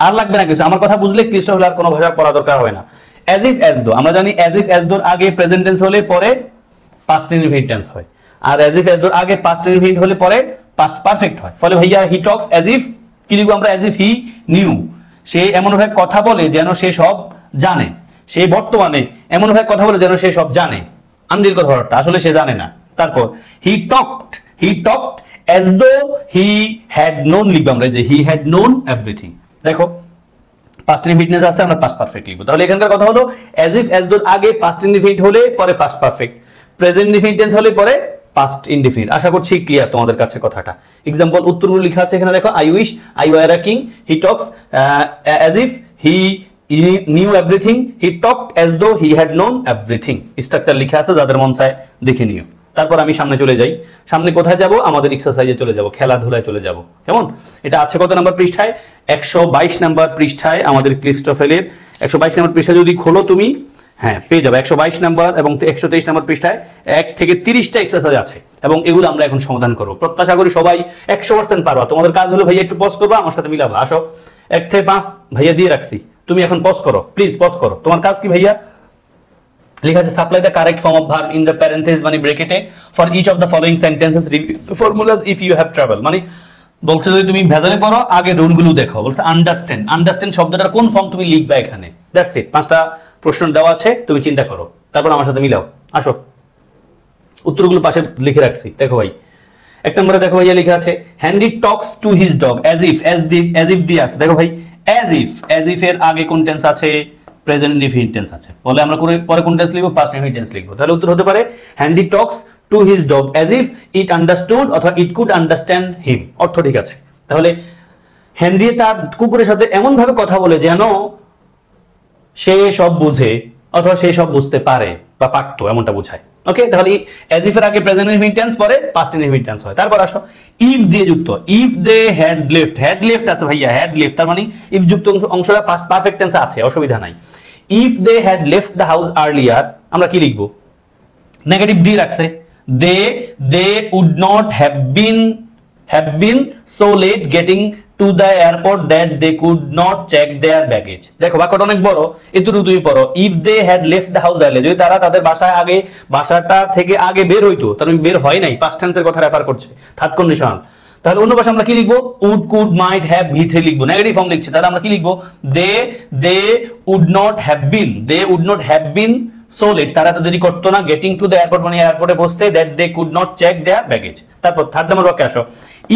আর লাগবে না কিছু, আমার কথা বুঝলে ক্লিস্টফেলে আর কোনো ভাষা পড়া দরকার হয় না। অ্যাজ ইফ অ্যাজ দো, আমরা জানি অ্যাজ ইফ অ্যাজ দোর আগে প্রেজেন্ট টেন্স হলে পরে পাস্ট ইনডিফিনিট টেন্স হয়, আর অ্যাজ ইফ অ্যাজ দোর আগে পাস্ট ইনডিফিনিট হলে পরে পাস্ট পারফেক্ট হয়। ফলে ভাইয়া হি টক্স অ্যাজ ইফ, কি লিখবো আমরা? অ্যাজ ইফ হি নিউ, সে এমন ভাবে কথা বলে যেন সে সব জানে। সে বর্তমানে এমন ভাবে কথা বলে যেন সে সব জানে, আনরিয়েল কথাবার্তা, আসলে সে জানে না। তারপর হি talked as though he had known, লিখবো আমরা যে হি হ্যাড নোন এভরিথিং। দেখো পাস্ট ইনডিফিনিট আছে, আমরা পাস্ট পারফেক্ট লিখবো। তাহলে এখানকার কথা হলো অ্যাজ ইফ অ্যাজ দোর আগে পাস্ট ইনডিফিনিট হলে পরে past perfect, present indefinite tense হলে পরে পাস্ট ইনডিফিনিট। আশা করছি ক্লিয়ার তোমাদের কাছে কথাটা। এক্সাম্পল উত্তরগুলো লেখা আছে এখানে, দেখো I wish I were a king, he talks as if he knew everything, he talked as though he had known everything. Structure লেখা আছে, যাদের মন চায় দেখে নিও। তারপর আমি সামনে চলে যাই। সামনে কোথায় যাব? আমাদের এক্সারসাইজে চলে যাব, খেলাধুলায় চলে যাব। কেমন? এটা আছে কত নাম্বার পৃষ্ঠায়? 122 নাম্বার পৃষ্ঠায় আমাদের ক্লিস্টফেলের 122 নাম্বার পৃষ্ঠা যদি খোলো তুমি, হ্যাঁ পেয়ে যাবে 122 নাম্বার এবং 123 নাম্বার পৃষ্ঠায় 1 থেকে 30টা এক্সারসাইজ আছে, এবং এগুলো আমরা এখন সমাধান করব। প্রত্যাশা করি সবাই 100% পারবা। তোমাদের কাজ হলো ভাইয়া একটু পজ করবা, আমার সাথে মিলাবা। আসো 1 থেকে 5 ভাইয়া দিয়ে রাখছি, তুমি এখন পজ করো, প্লিজ পজ করো। তোমার কাজ কি ভাইয়া? লেখা আছে supply the correct form of verb in the parenthesis, মানে ব্র্যাকেটে, for each of the following sentences review formulas if you have travel. মানে বলছে যদি তুমি ভেজালে পড়ো আগে রুলগুলো দেখো। বলছে আন্ডারস্ট্যান্ড শব্দটার কোন ফর্ম তুমি লিখবা এখানে, দ্যাটস ইট। 5টা প্রশ্ন দেওয়া আছে, তুমি চিন্তা করো, তারপর আমার সাথে মিলাও। আসো উত্তরগুলো পাশে লিখে রাখছি, দেখো ভাই। 1 নম্বরে দেখো ভাইয়া লেখা আছে handy Tux to his dog as if, as if দিয়ে আছে। দেখো ভাই অ্যাজ ইফ এর আগে কোন টেন্স আছে? প্রেজেন্ট ইনডিফিনিট টেন্স আছে। বলে আমরা পরে কোন টেন্স লিখবো? পাস্ট ইনডিফিনিট টেন্স লিখবো। তাহলে উত্তর হতে পারে handy Tux to his dog as if it understood অথবা ইট কুড আন্ডারস্ট্যান্ড হিম। অর্থ ঠিক আছে। তাহলে হেনরি তার কুকুরের সাথে এমন ভাবে কথা বলে যেন সে সব বুঝে অথবা সে সব বুঝতে পারে বা পারতো, এমনটা বোঝায়। ওকে, তাহলে অ্যাজ ইফ এর আগে প্রেজেন্ট ইনডিফিনিট টেন্স, পরে পাস্ট ইনডিফিনিট টেন্স হয়। তারপর আসো ইফ দিয়ে যুক্ত, ইফ দে হ্যাড লেফট আছে ভাইয়া, হ্যাড লেফট, তার মানে ইফ যুক্ত অংশটা পাস্ট পারফেক্ট টেন্সে আছে, অসুবিধা নাই। If they had left the house earlier, আমরা কি লিখবো? নেগেটিভ ডি রাখছে, they would not have been so late getting to the airport that they could not check their baggage. দেখো বাক্যটা অনেক বড়, এতটুকু তুমি পড়ো। If they had left the house early, যদি তারা তাদের বাসাটা থেকে আগে বের হইতো, তার মানে বের হয় নাই, পাস্ট টেন্সের কথা রেফার করছে, থার্ড কন্ডিশন। তাহলে অন্য ভাষা আমরা কি লিখবো? Would could mite have V3 লিখবো, নেগেটিভ ফর্ম লিখছে। তাহলে আমরা কি লিখবো? They would not have been so late, তারা তো দেরি করতো না, গেটিং টু দ্য এয়ারপোর্ট মানে এয়ারপোর্টে বসতে, that they could not check their baggage. তারপর থার্ড নাম্বার বাক্যে আসো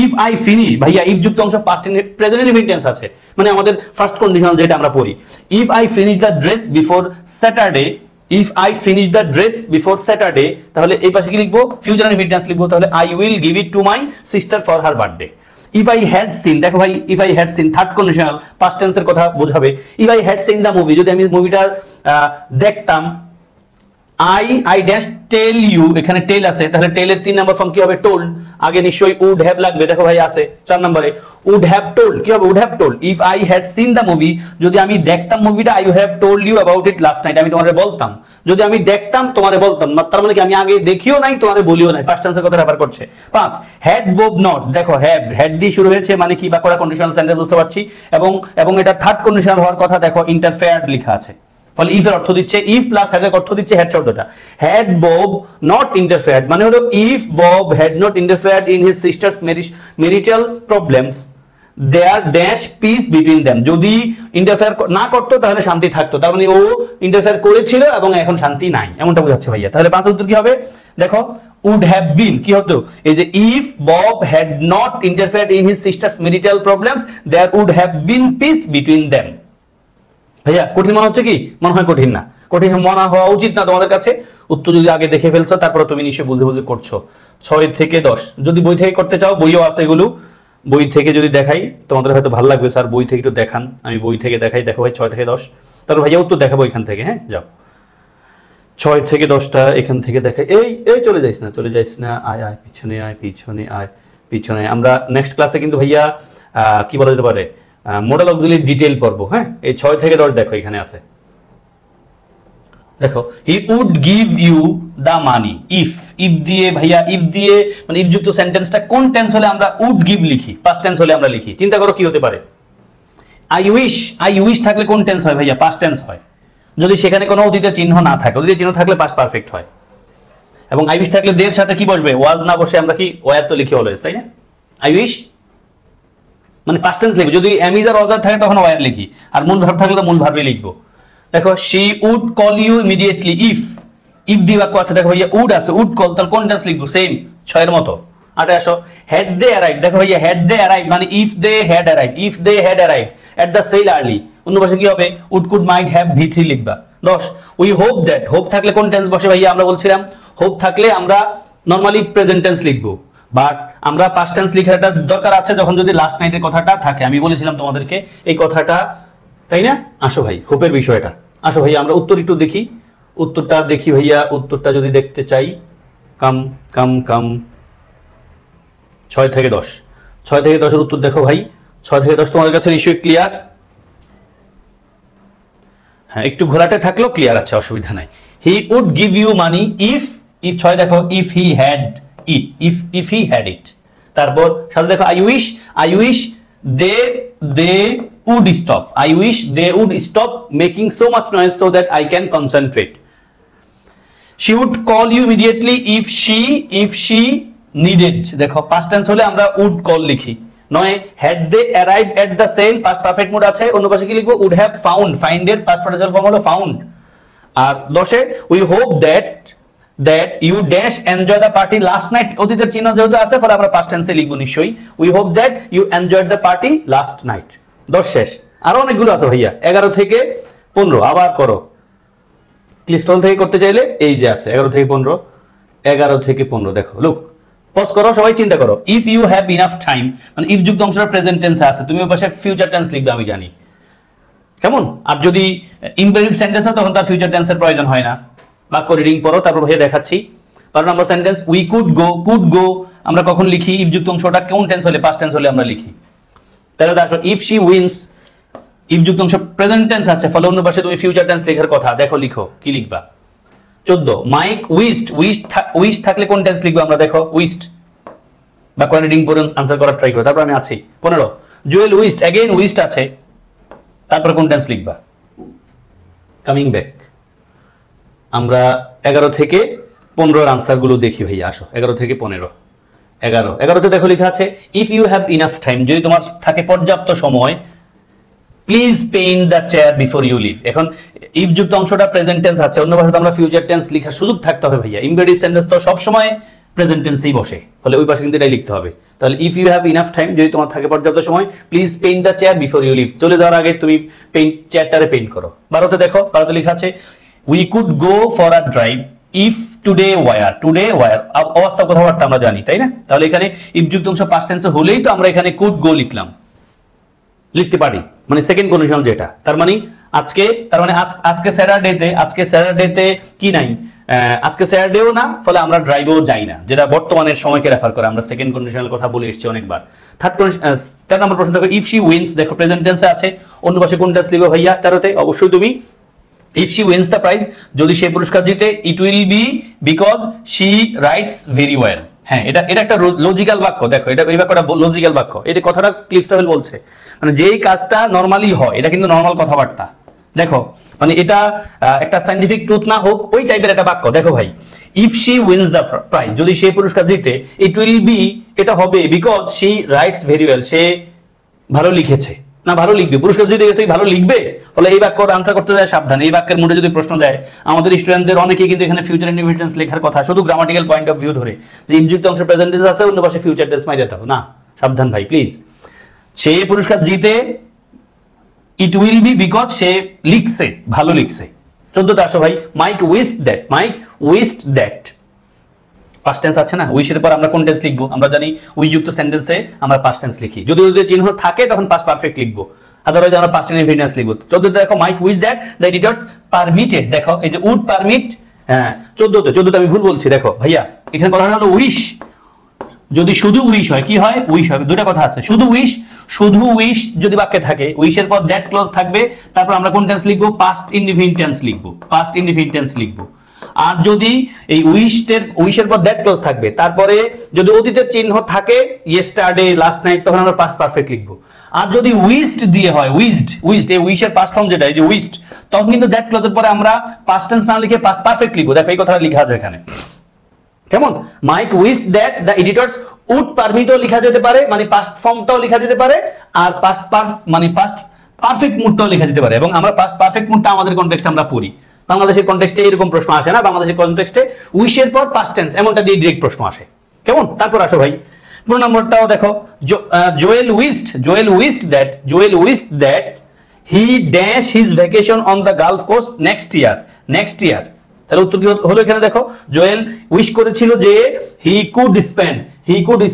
ইফ আই ফিনিশ, ভাইয়া ইফ যুক্ত অংশ পাস্ট প্রেজেন্ট ইনডিফিনিট টেন্স আছে, মানে আমাদের ফার্স্ট কন্ডিশন যেটা আমরা পড়ি। If I finish the dress before Saturday, if I finish the dress before Saturday, তাহলে এই পাশে কি লিখবো? ফিউচার ইনডিফিনিট টেন্স লিখবো। তাহলে I will give it to my sister for her birthday. If I had scene, দেখো ভাই if I had scene third conditional, past টেন্সের কথা বোঝাবে। If I had seen the movie, যদি আমি মুভিটা দেখতাম, আই ড্যাশ টেল ইউ, এখানে টেল আছে, তাহলে টেলের 3 নাম্বার ফর্ম কি হবে? টোল্ড। আগে নিশ্চয়ই উড হ্যাভ লাগবে, দেখো ভাই আছে 4 নম্বরে উড হ্যাভ টোল্ড, কি হবে? Would have told. If I had seen the movie, যদি আমি দেখতাম মুভিটা, I have told you about it last night, আমি তোমারে বলতাম, যদি আমি দেখতাম তোমারে বলতাম, তার মানে কি আমি আগে দেখিও নাই তোমারে বলিও নাই, পাস্ট টেন্সের কথা রেফার করছে। 5 হ্যাড বোব নট, দেখো হ্যাড দিয়ে শুরু হয়েছে, মানে কি বাক্যটা কন্ডিশনাল সেন্টেন্স বুঝতে পারছি, এবং এটা থার্ড কন্ডিশনাল হওয়ার কথা, দেখো ইন্টারফেয়ার্ড লেখা আছে। ফলে ইফ এর অর্থ দিচ্ছে, ইফ প্লাস হ্যাড এর অর্থ দিচ্ছে হ্যাড শব্দটা। হ্যাড বব নট ইন্টারফেয়ার্ড মানে হলো if Bob had not interfered in his sister's marital problems there dash peace between them, যদি ইন্টারফেয়ার না করতো তাহলে শান্তি থাকতো, তার মানে ও ইন্টারফেয়ার করেছিল এবং এখন শান্তি নাই, এমনটা বোঝাচ্ছে ভাইয়া। তাহলে 5 উত্তর কি হবে? দেখো উড হ্যাভ বিন, কি হতো? এই যে if Bob had not interfered in his sister's marital problems there would have been peace between them. ভাইয়া কঠিন মনে হচ্ছে কি? মনে হয় কঠিন না, কঠিন মনে হওয়া উচিত না তোমাদের কাছে। উত্তর যদি আগে দেখে ফেলছো, তারপর তুমি নিশ্চয়ই বুঝে বুঝে করছো। 6 থেকে 10, যদি বই থেকে করতে চাও বইও আছে, এগুলো বই থেকে যদি দেখাই তোমাদের হয়তো ভালো লাগবে, স্যার বই থেকে একটু দেখান, আমি বই থেকে দেখাই। দেখো ভাই 6 থেকে 10, তারপর ভাইয়া উত্তর দেখাবো এখান থেকে। হ্যাঁ যাও 6 থেকে 10টা এখান থেকে দেখাই। এই চলে যাইস না, আয় পিছনে আয়, পিছনে। আমরা নেক্সট ক্লাসে কিন্তু ভাইয়া কি বলা যেতে পারে মডেল অক্সিলারি ডিটেইল পড়বো। হ্যাঁ, এই 6 থেকে 10 দেখো এখানে আছে, দেখো he would give you the money if. If দিয়ে ভাইয়া, ইফ দিয়ে মানে ইফ যুক্ত সেন্টেন্সটা কোন টেন্স হলে আমরা উড গিভ লিখি, পাস্ট টেন্স হলে আমরা লিখি। চিন্তা করো কি হতে পারে। আই উইশ থাকলে কোন টেন্স হয় ভাইয়া? পাস্ট টেন্স হয়। যদি সেখানে কোনো অতীতের চিহ্ন না থাকে, অতীতের চিহ্ন থাকলে পাস্ট পারফেক্ট হয়। এবং আই উইশ থাকলে দের সাথে কি বসবে? ওয়াজ না বসে আমরা কি ওয়ার তো লিখি অলওয়েজ, তাই না? আই উইশ মানে পাস্ট টেন্স লিখবো। যদি এম ইজ আর ওয়াজ থাকে তখন ওয়ার লিখি, আর মূল ভার্ব থাকলে তো মূল ভার্বে লিখবো। দেখো she would call you immediately if. If দিয়ে বাক্য আছে, দেখো ভাইয়া উড আছে, উড কল, তাহলে কোন টেন্স লিখবো? সেম 6 এর মতো। আটে আসো, হ্যাড দে অ্যারাইভ। দেখো ভাইয়া হ্যাড দে অ্যারাইভ মানে if they had arrive, if they had arrive at the sale early. অন্য পাশে কি হবে? Would could mite have V3 লিখবা। 10 উই হোপ দ্যাট। হোপ থাকলে কোন টেন্স বসে ভাইয়া? আমরা বলছিলাম হোপ থাকলে আমরা নরমালি প্রেজেন্ট টেন্স লিখবো, বাট আমরা পাস্ট টেন্স লিখাটা দরকার আছে যখন যদি লাস্ট নাইটের কথাটা থাকে। আমি বলেছিলাম তোমাদেরকে এই কথাটা, তাই না? আসো ভাই হোপের বিষয়টা, আসো ভাইয়া আমরা উত্তর একটু দেখি। উত্তরটা দেখি ভাইয়া, উত্তরটা যদি দেখতে চাই, কাম কাম কাম 6 থেকে 10, 6 থেকে 10 এর উত্তর দেখো ভাই। 6 থেকে 10 তোমাদের কাছে নিশ্চয়ই ক্লিয়ার। হ্যাঁ, একটু ঘোরাটে থাকলেও ক্লিয়ার আছে, অসুবিধা নাই। He would give you money if, if 6 দেখো if he had it, if he had it. তারপর সাথে দেখো I wish they would stop. I wish they would stop making so much noise so that I can concentrate. She would call you immediately if she needed. দেখো past tense হলে আমরা would call লিখি। 9 had they arrived at the sale, past perfect mood আছে, অন্য পাশে কি লিখবো? would have found, find এর past participle form হলো found। R 10 we hope that you dash enjoy the party last night। অতীতের চিহ্ন যেহেতু আছে ফলে আমরা past tense এ লিখবো নিশ্চয়ই। we hope that you enjoyed the party last night। 10 শেষ। আরো অনেকগুলো আছে ভাইয়া। 11 থেকে 15 আবার করো, ক্লিস্টল থেকে করতে চাইলে এই যে আছে 11 থেকে 15, 11 থেকে 15 দেখো। লুক পজ করো, সবাই চিন্তা করো। If you have enough time মানে ইফ যুক্ত অংশটা প্রেজেন্ট টেন্সে আছে, তুমি ওই পাশে ফিউচার টেন্স লিখবে, আমি জানি কেমন। আর যদি ইম্পারেটিভ সেন্টেন্স হয় তখন তার ফিউচার টেন্সের প্রয়োজন হয় না। বাক্য রিডিং পড়ো, তারপর ভাইয়া দেখাচ্ছি। 12 নম্বর সেন্টেন্স উই কুড গো আমরা কখন লিখি? ইফ যুক্ত অংশটা কোন টেন্স হলে? পাস্ট টেন্স হলে আমরা লিখি। তাহলে দেখো ইফ শি উইন্স, ইফ যুক্ত অংশ প্রেজেন্ট টেন্স আছে ফলে অন্য পাশে তুমি ফিউচার টেন্স লেখার কথা। দেখো লিখো, কি লিখবা? 14 মাইক উইস্ট থাকলে কোন টেন্স লিখবো আমরা? দেখো উইস্ট। বাক্য রিডিং পড়ুন, আনসার করার ট্রাই করো। তারপর আমি আছি 15 জুয়েল উইস্ট, अगेन উইস্ট আছে, তারপর কোন টেন্স লিখবা? Coming back. আমরা 11 থেকে 15 এর আনসার গুলো দেখি ভাইয়া। আসো 11 থেকে 15। 11তে দেখো লেখা আছে if you have enough time, যদি তোমার থাকে পর্যাপ্ত সময়, please paint the chair before you leave. এখন ইফ যুক্ত অংশটা প্রেজেন্ট টেন্স আছে, অন্য ভাষাতে আমরা ফিউচার টেন্স লেখার সুযোগ থাকতে হবে ভাইয়া। ইম্পারেটিভ সেন্টেন্স তো সব সময় প্রেজেন্ট টেন্সেই বসে, ফলে ওই পাশে কিন্তু এটাই লিখতে হবে। তাহলে if you have enough time, যদি তোমার থাকে পর্যাপ্ত সময়, please paint the chair before you leave, চলে যাওয়ার আগে তুমি চেয়ারটারে পেইন্ট করো। 12তে দেখো, 12তে লেখা আছে we could go for a drive if today were. অবস্থা কথাবার্তা আমরা জানি, তাই না? তাহলে এখানে ইফ যুক্ত অংশ পাস্ট টেন্সে হলেই তো আমরা এখানে কুড গো লিখলাম, লিখতে পারি, মানে সেকেন্ড কন্ডিশনাল যেটা। তার মানে আজকে স্যাটারডেতে কি নাই? আজকে স্যাটারডেও না, ফলে আমরা ড্রাইভেও যাই না, যেটা বর্তমানের সময়কে রেফার করে। আমরা সেকেন্ড কন্ডিশনাল কথা বলে এসেছি অনেকবার। থার্ড নম্বর প্রশ্ন দেখো ইফ শি উইন্স, দেখো প্রেজেন্ট টেন্সে আছে, অন্য পাশে কোন টেন্স লিখবে ভাইয়া? 13তে অবশ্যই তুমি if she wins the prize, যদি সে পুরস্কার জিতে, it will be because she writes very well. হ্যাঁ, এটা একটা লজিক্যাল বাক্য। দেখো এটা এই বাক্যটা লজিক্যাল বাক্য। এটা কথাটা ক্লিফটন বলছে, মানে যেই কাজটা নরমালি হয় এটা কিন্তু নরমাল কথাবার্তা। দেখো মানে এটা একটা সায়েন্টিফিক ট্রুথ না হোক ওই টাইপের একটা বাক্য। দেখো ভাই, if she wins the prize, যদি সে পুরস্কার জিতে, ইট উইল বি, এটা হবে because she writes very well, সে ভালো লিখেছে, না ভালো লিখবে। পুরস্কার জিতে গেছে, ভালো লিখবে। ফলে এই বাক্যর আনসার করতে যায় সাবধান। এই বাক্যের মধ্যে যদি প্রশ্ন দেয়, আমাদের স্টুডেন্টদের অনেকেই কিন্তু এখানে ফিউচার ইনডিফিনিট লেখার কথা শুধু গ্রামাটিক্যাল পয়েন্ট অফ ভিউ ধরে, যে ইফযুক্ত অংশ প্রেজেন্ট টেন্স আছে, অন্য পাশে ফিউচার টেন্স মাইরে দাও না। সাবধান ভাই প্লিজ। সে পুরস্কার জিতে, ইট উইল বি বিকজ সে লিখছে, ভালো লিখছে। 14তে আসো ভাই, Mike wished that past tense আছে না, উইশের পর আমরা কোন টেন্স লিখবো? আমরা জানি উই যুক্ত সেন্টেন্সে আমরা পাস্ট টেন্স লিখি। যদি চিহ্ন থাকে তখন পাস্ট পারফেক্ট লিখবো, আদারওয়াইজ আমরা পাস্ট ইনডিফিনিট লিখবো। 14তে দেখো Mike wish that the editors permitted, দেখো এই যে উড পারমিট। হ্যাঁ 14তে আমি ভুল বলছি, দেখো ভাইয়া এখানে কথা হলো উইশ, যদি শুধু উইশ হয় কি হয়, উইশ হবে, দুটো কথা আছে, শুধু উইশ যদি বাক্যে থাকে, উইশের পর দ্যাট ক্লজ থাকবে, তারপর আমরা কোন টেন্স লিখবো, পাস্ট ইনডিফিনিট টেন্স লিখবো, পাস্ট ইনডিফিনিট টেন্স লিখবো। আর যদি এই উইশের পর দ্যাট ক্লজ থাকবে, তারপরে যদি অতীতের চিহ্ন থাকে, ইয়েস্টারডে, লাস্ট নাইট, তখন আমরা পাস্ট পারফেক্ট লিখবো। আর যদি উইজড দিয়ে হয়, উইজড এই উইশের পাস্ট ফর্ম যেটা, এই যে উইজড, তখন কিন্তু দ্যাট ক্লজের পরে আমরা পাস্ট টেন্স না লিখে পাস্ট পারফেক্ট লিখবো। দেখো এই কথাটা লেখা আছে এখানে, কেমন, Mike wished that the editors would পারমিটও লেখা যেতে পারে, মানে পাস্ট ফর্মটাও লেখা যেতে পারে, আর পাস্ট পারফেক্ট মুডটাও লেখা যেতে পারে। এবং আমরা পাস্ট পারফেক্ট মুডটা আমাদের কনটেক্সটে আমরা পড়ি, বাংলাদেশের কনটেক্সটে এরকম প্রশ্ন আসে না, বাংলাদেশের কনটেক্সটে উইশের পর পাস্ট টেন্স এমনটা দিয়ে ডিরেক্ট প্রশ্ন আসে, কেমন। তারপর আসো ভাই 2 নম্বরটাও দেখো, Joel wished that he dash his vacation on the Gulf Coast next year. তাহলে উত্তর কি হলো এখানে, দেখো জোয়েল উইশ করেছিল যে he could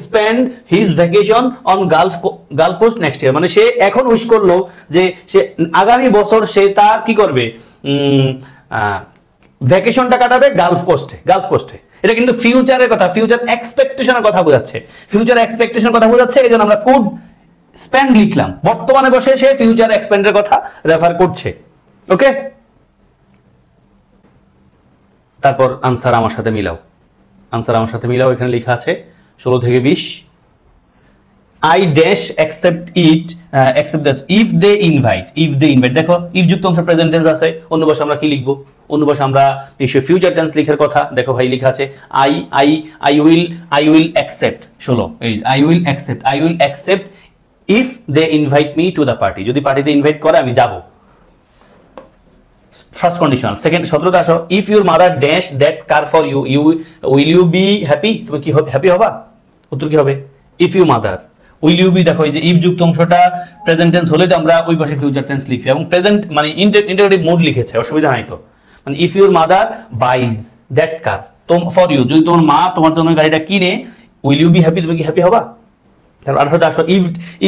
spend his vacation on Gulf Coast next year, মানে সে এখন উইশ করলো যে সে আগামী বছর সে তার কি করবে, ভ্যাকেশনটা কাটাবে গালফ কোস্টে। এটা কিন্তু ফিউচারের কথা, ফিউচার এক্সপেকটেশনের কথা বোঝাচ্ছে, এইজন্য আমরা কুড স্পেন্ড লিখলাম, বর্তমানে বসে সে ফিউচার এক্সপেন্ডের কথা রেফার করছে। ওকে, তারপর আনসার আমার সাথে মিলাও, এখানে লেখা আছে 16 থেকে 20, I dash accept that if they invite, দেখো if যুক্ত অংশ প্রেজেন্ট টেন্স আছে, অন্য ভাষা আমরা কি লিখবো, অন্য ভাষা আমরা নিশ্চয়ই ফিউচার টেন্স লেখার কথা। দেখো ভাই লেখা আছে I will accept, 16 এই I will accept if they invite me to the party, যদি পার্টিতে ইনভাইট করে আমি যাব, ফার্স্ট কন্ডিশনাল। সেকেন্ড 17 আসো, if your mother dash that car for you, will you be happy, তুমি কি হ্যাপি হবা, উত্তর কি হবে, if your mother will you be, দেখো এই যে if যুক্ত অংশটা প্রেজেন্ট টেন্স হলে তো আমরা ওই পাশে ফিউচার টেন্স লিখি, এবং প্রেজেন্ট মানে ইন্টারেটিভ মোড লিখেছে, অসুবিধা নাই তো, মানে if your mother buys that car for you, যদি তোমার মা তোমার জন্য গাড়িটা কিনে, will you be happy, তুমি কি হ্যাপি হবা। তারপর 18 আসো,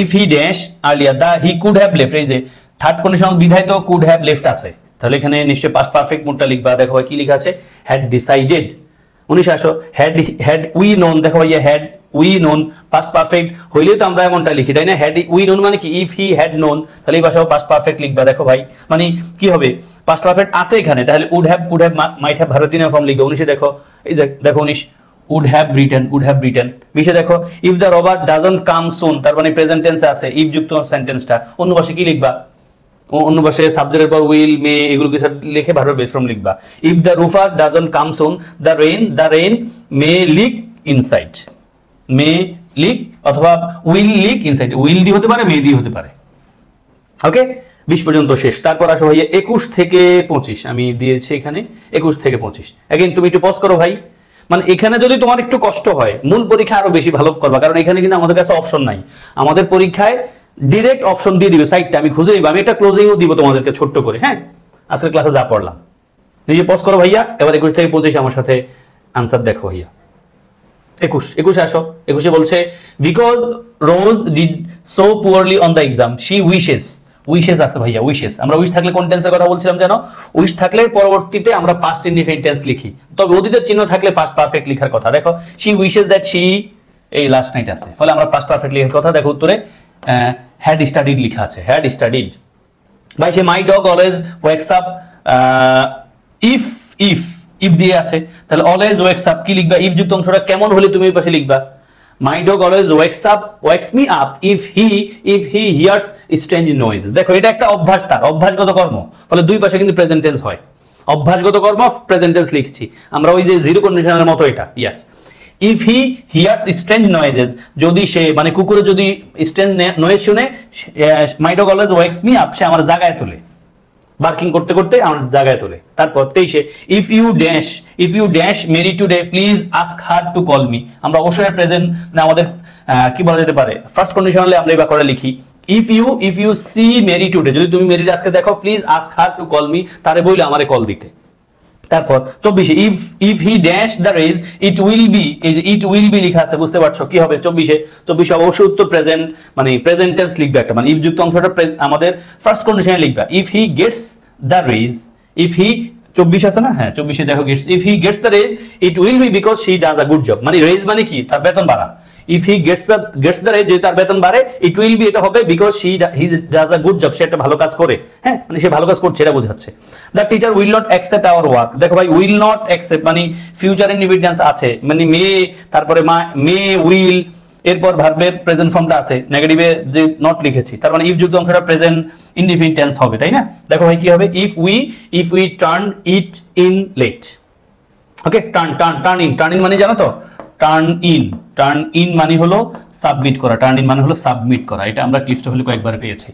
if he dash earlier he could have left, এই যে থার্ড কন্ডিশনাল বিধায় তো could have left আছে, তাহলে এখানে নিশ্চয়ই পাস্ট পারফেক্ট মুডটা লিখবা। দেখো কি লেখা আছে, had decided। 19 আসো, had we known, দেখো ভাইয়া had we known past perfect হইলে তো আমরা এমনটা লিখি, তাই না, had we known মানে কি if he had known, তাহলে এই ভাষাও পাস্ট পারফেক্ট লিখবা। দেখো ভাই মানে কি হবে, পাস্ট পারফেক্ট আছে এখানে, তাহলে would have, could have, might have ভারতীয় ফর্ম লিখবে। 19 দেখো, এই দেখো 19 would have written 20 দেখো if the robber doesn't come soon, তার মানে প্রেজেন্ট টেন্সে আছে if যুক্ত সেন্টেন্সটা, অন্য ভাষায় কি লিখবা, অন্য ভাষায় সাবজেক্টের পর উইল, মে এগুলো কিছু লিখে ভার্বের বেস ফর্ম লিখবা। if the roofer doesn't come soon, the rain may leak inside, অথবা will leak inside, will দিয়ে হতে পারে, মে দিয়ে হতে পারে। ওকে, 20 পর্যন্ত শেষ। তারপর আসো ভাইয়া 21 থেকে 25 আমি দিয়েছি এখানে, 21 থেকে 25 এগেইন তুমি একটু পজ করো ভাই, মানে এখানে যদি তোমার একটু কষ্ট হয়, মূল পরীক্ষা আরো বেশি ভালো করবা, কারণ এখানে কিন্তু আমাদের কাছে অপশন নাই, আমাদের পরীক্ষায় ডিরেক্ট অপশন দিয়ে দিবে, সাইটটা আমি খুঁজে নিব, আমি একটা ক্লোজিংও দিব তোমাদেরকে ছোট্ট করে। হ্যাঁ, আজকের ক্লাসে যা পড়লাম, নিজে পজ করো ভাইয়া। এবার 21 থেকে 25 আমার সাথে আনসার দেখো ভাইয়া। 21 আসো, 21 বলছে because rose did so poorly on the exam she wishes আছে ভাইয়া, উইশেস, আমরা উইশ থাকলে কোন টেন্সের কথা বলছিলাম জানো, উইশ থাকলে পরবর্তীতে আমরা পাস্ট ইনডিফিনিট টেন্স লিখি, তবে অতীতের চিহ্ন থাকলে পাস্ট পারফেক্ট লেখার কথা। দেখো শি উইশেস দ্যাট শি, এই লাস্ট নাইট আছে, ফলে আমরা পাস্ট পারফেক্ট লেখার কথা। দেখো উত্তরে had studied লেখা আছে, had studied। ভাই সে my dog always wakes up, if দিয়ে আছে, তাহলে always wakes up কি লিখবা, if যুক্ত অংশটা কেমন হলে তুমি এই পাশে লিখবা, my dog always wakes me up if he hears strange noises। দেখো এটা একটা অভ্যাস, তার অভ্যাসগত কর্ম, ফলে দুই পাশে কিন্তু প্রেজেন্ট টেন্স হয়, অভ্যাসগত কর্ম প্রেজেন্ট টেন্স লিখছি আমরা, ওই যে জিরো কন্ডিশনের মতো এটা। Yes, if he hears strange noises, যদি সে মানে কুকুরে যদি strange noise শুনে, my dog always wakes me up, সে আমার জাগায় তোলে, বার্কিং করতে করতে আমার জায়গায় তোলে। তারপর 23 if you dash Mary today please ask her to call me, আমরা অবশ্যই প্রেজেন্ট না আমাদের কি বলা যেতে পারে, ফার্স্ট কন্ডিশনালে আমরা এই বাক্যটা লিখি if you see Mary today, যদি তুমি মেরির আজকে দেখো please ask her to call me, তারে বইলে আমারে কল দিতে। তারপর 24 if he dash the race it will be, এই যে it will be লেখা আছে, বুঝতে পারছো কি হবে 24 অবশ্যই উত্তর প্রেজেন্ট, মানে প্রেজেন্ট টেন্স লিখবে একটা, মানে if যুক্ত অংশটা আমাদের ফার্স্ট কন্ডিশনে লিখবা। if he gets the raise, if he 24 আছে না, হ্যাঁ 24 দেখো gets, if he gets the raise it will be because she does a good job, মানে raise মানে কি, তার বেতন বাড়া, if he gets the raise, যদি তার বেতন বাড়ে, ইট উইল বি, এটা হবে because he does a good job, সে একটা ভালো কাজ করে, হ্যাঁ মানে সে ভালো কাজ করছে এটা বোঝাচ্ছে। The teacher will not accept our work, দেখো ভাই উইল নট অ্যাকসেপ্ট মানে ফিউচার ইনডিপেন্ডেন্স আছে, মানে মে, তারপরে মে উইল, এরপর ভার্বের প্রেজেন্ট ফর্মটা আছে, নেগেটিভে যে নট লিখেছি, তার মানে ইফ যুক্ত অংশটা প্রেজেন্ট ইনডিফিনিট টেন্স হবে, তাই না? দেখো ভাই কি হবে, if we turn it in late, okay, turn in মানে জানো তো, টার্ন ইন মানে হলো সাবমিট করা, টার্ন ইন মানে হলো সাবমিট করা, এটা আমরা ক্লিপটা হলে কয়েকবার পেয়েছি।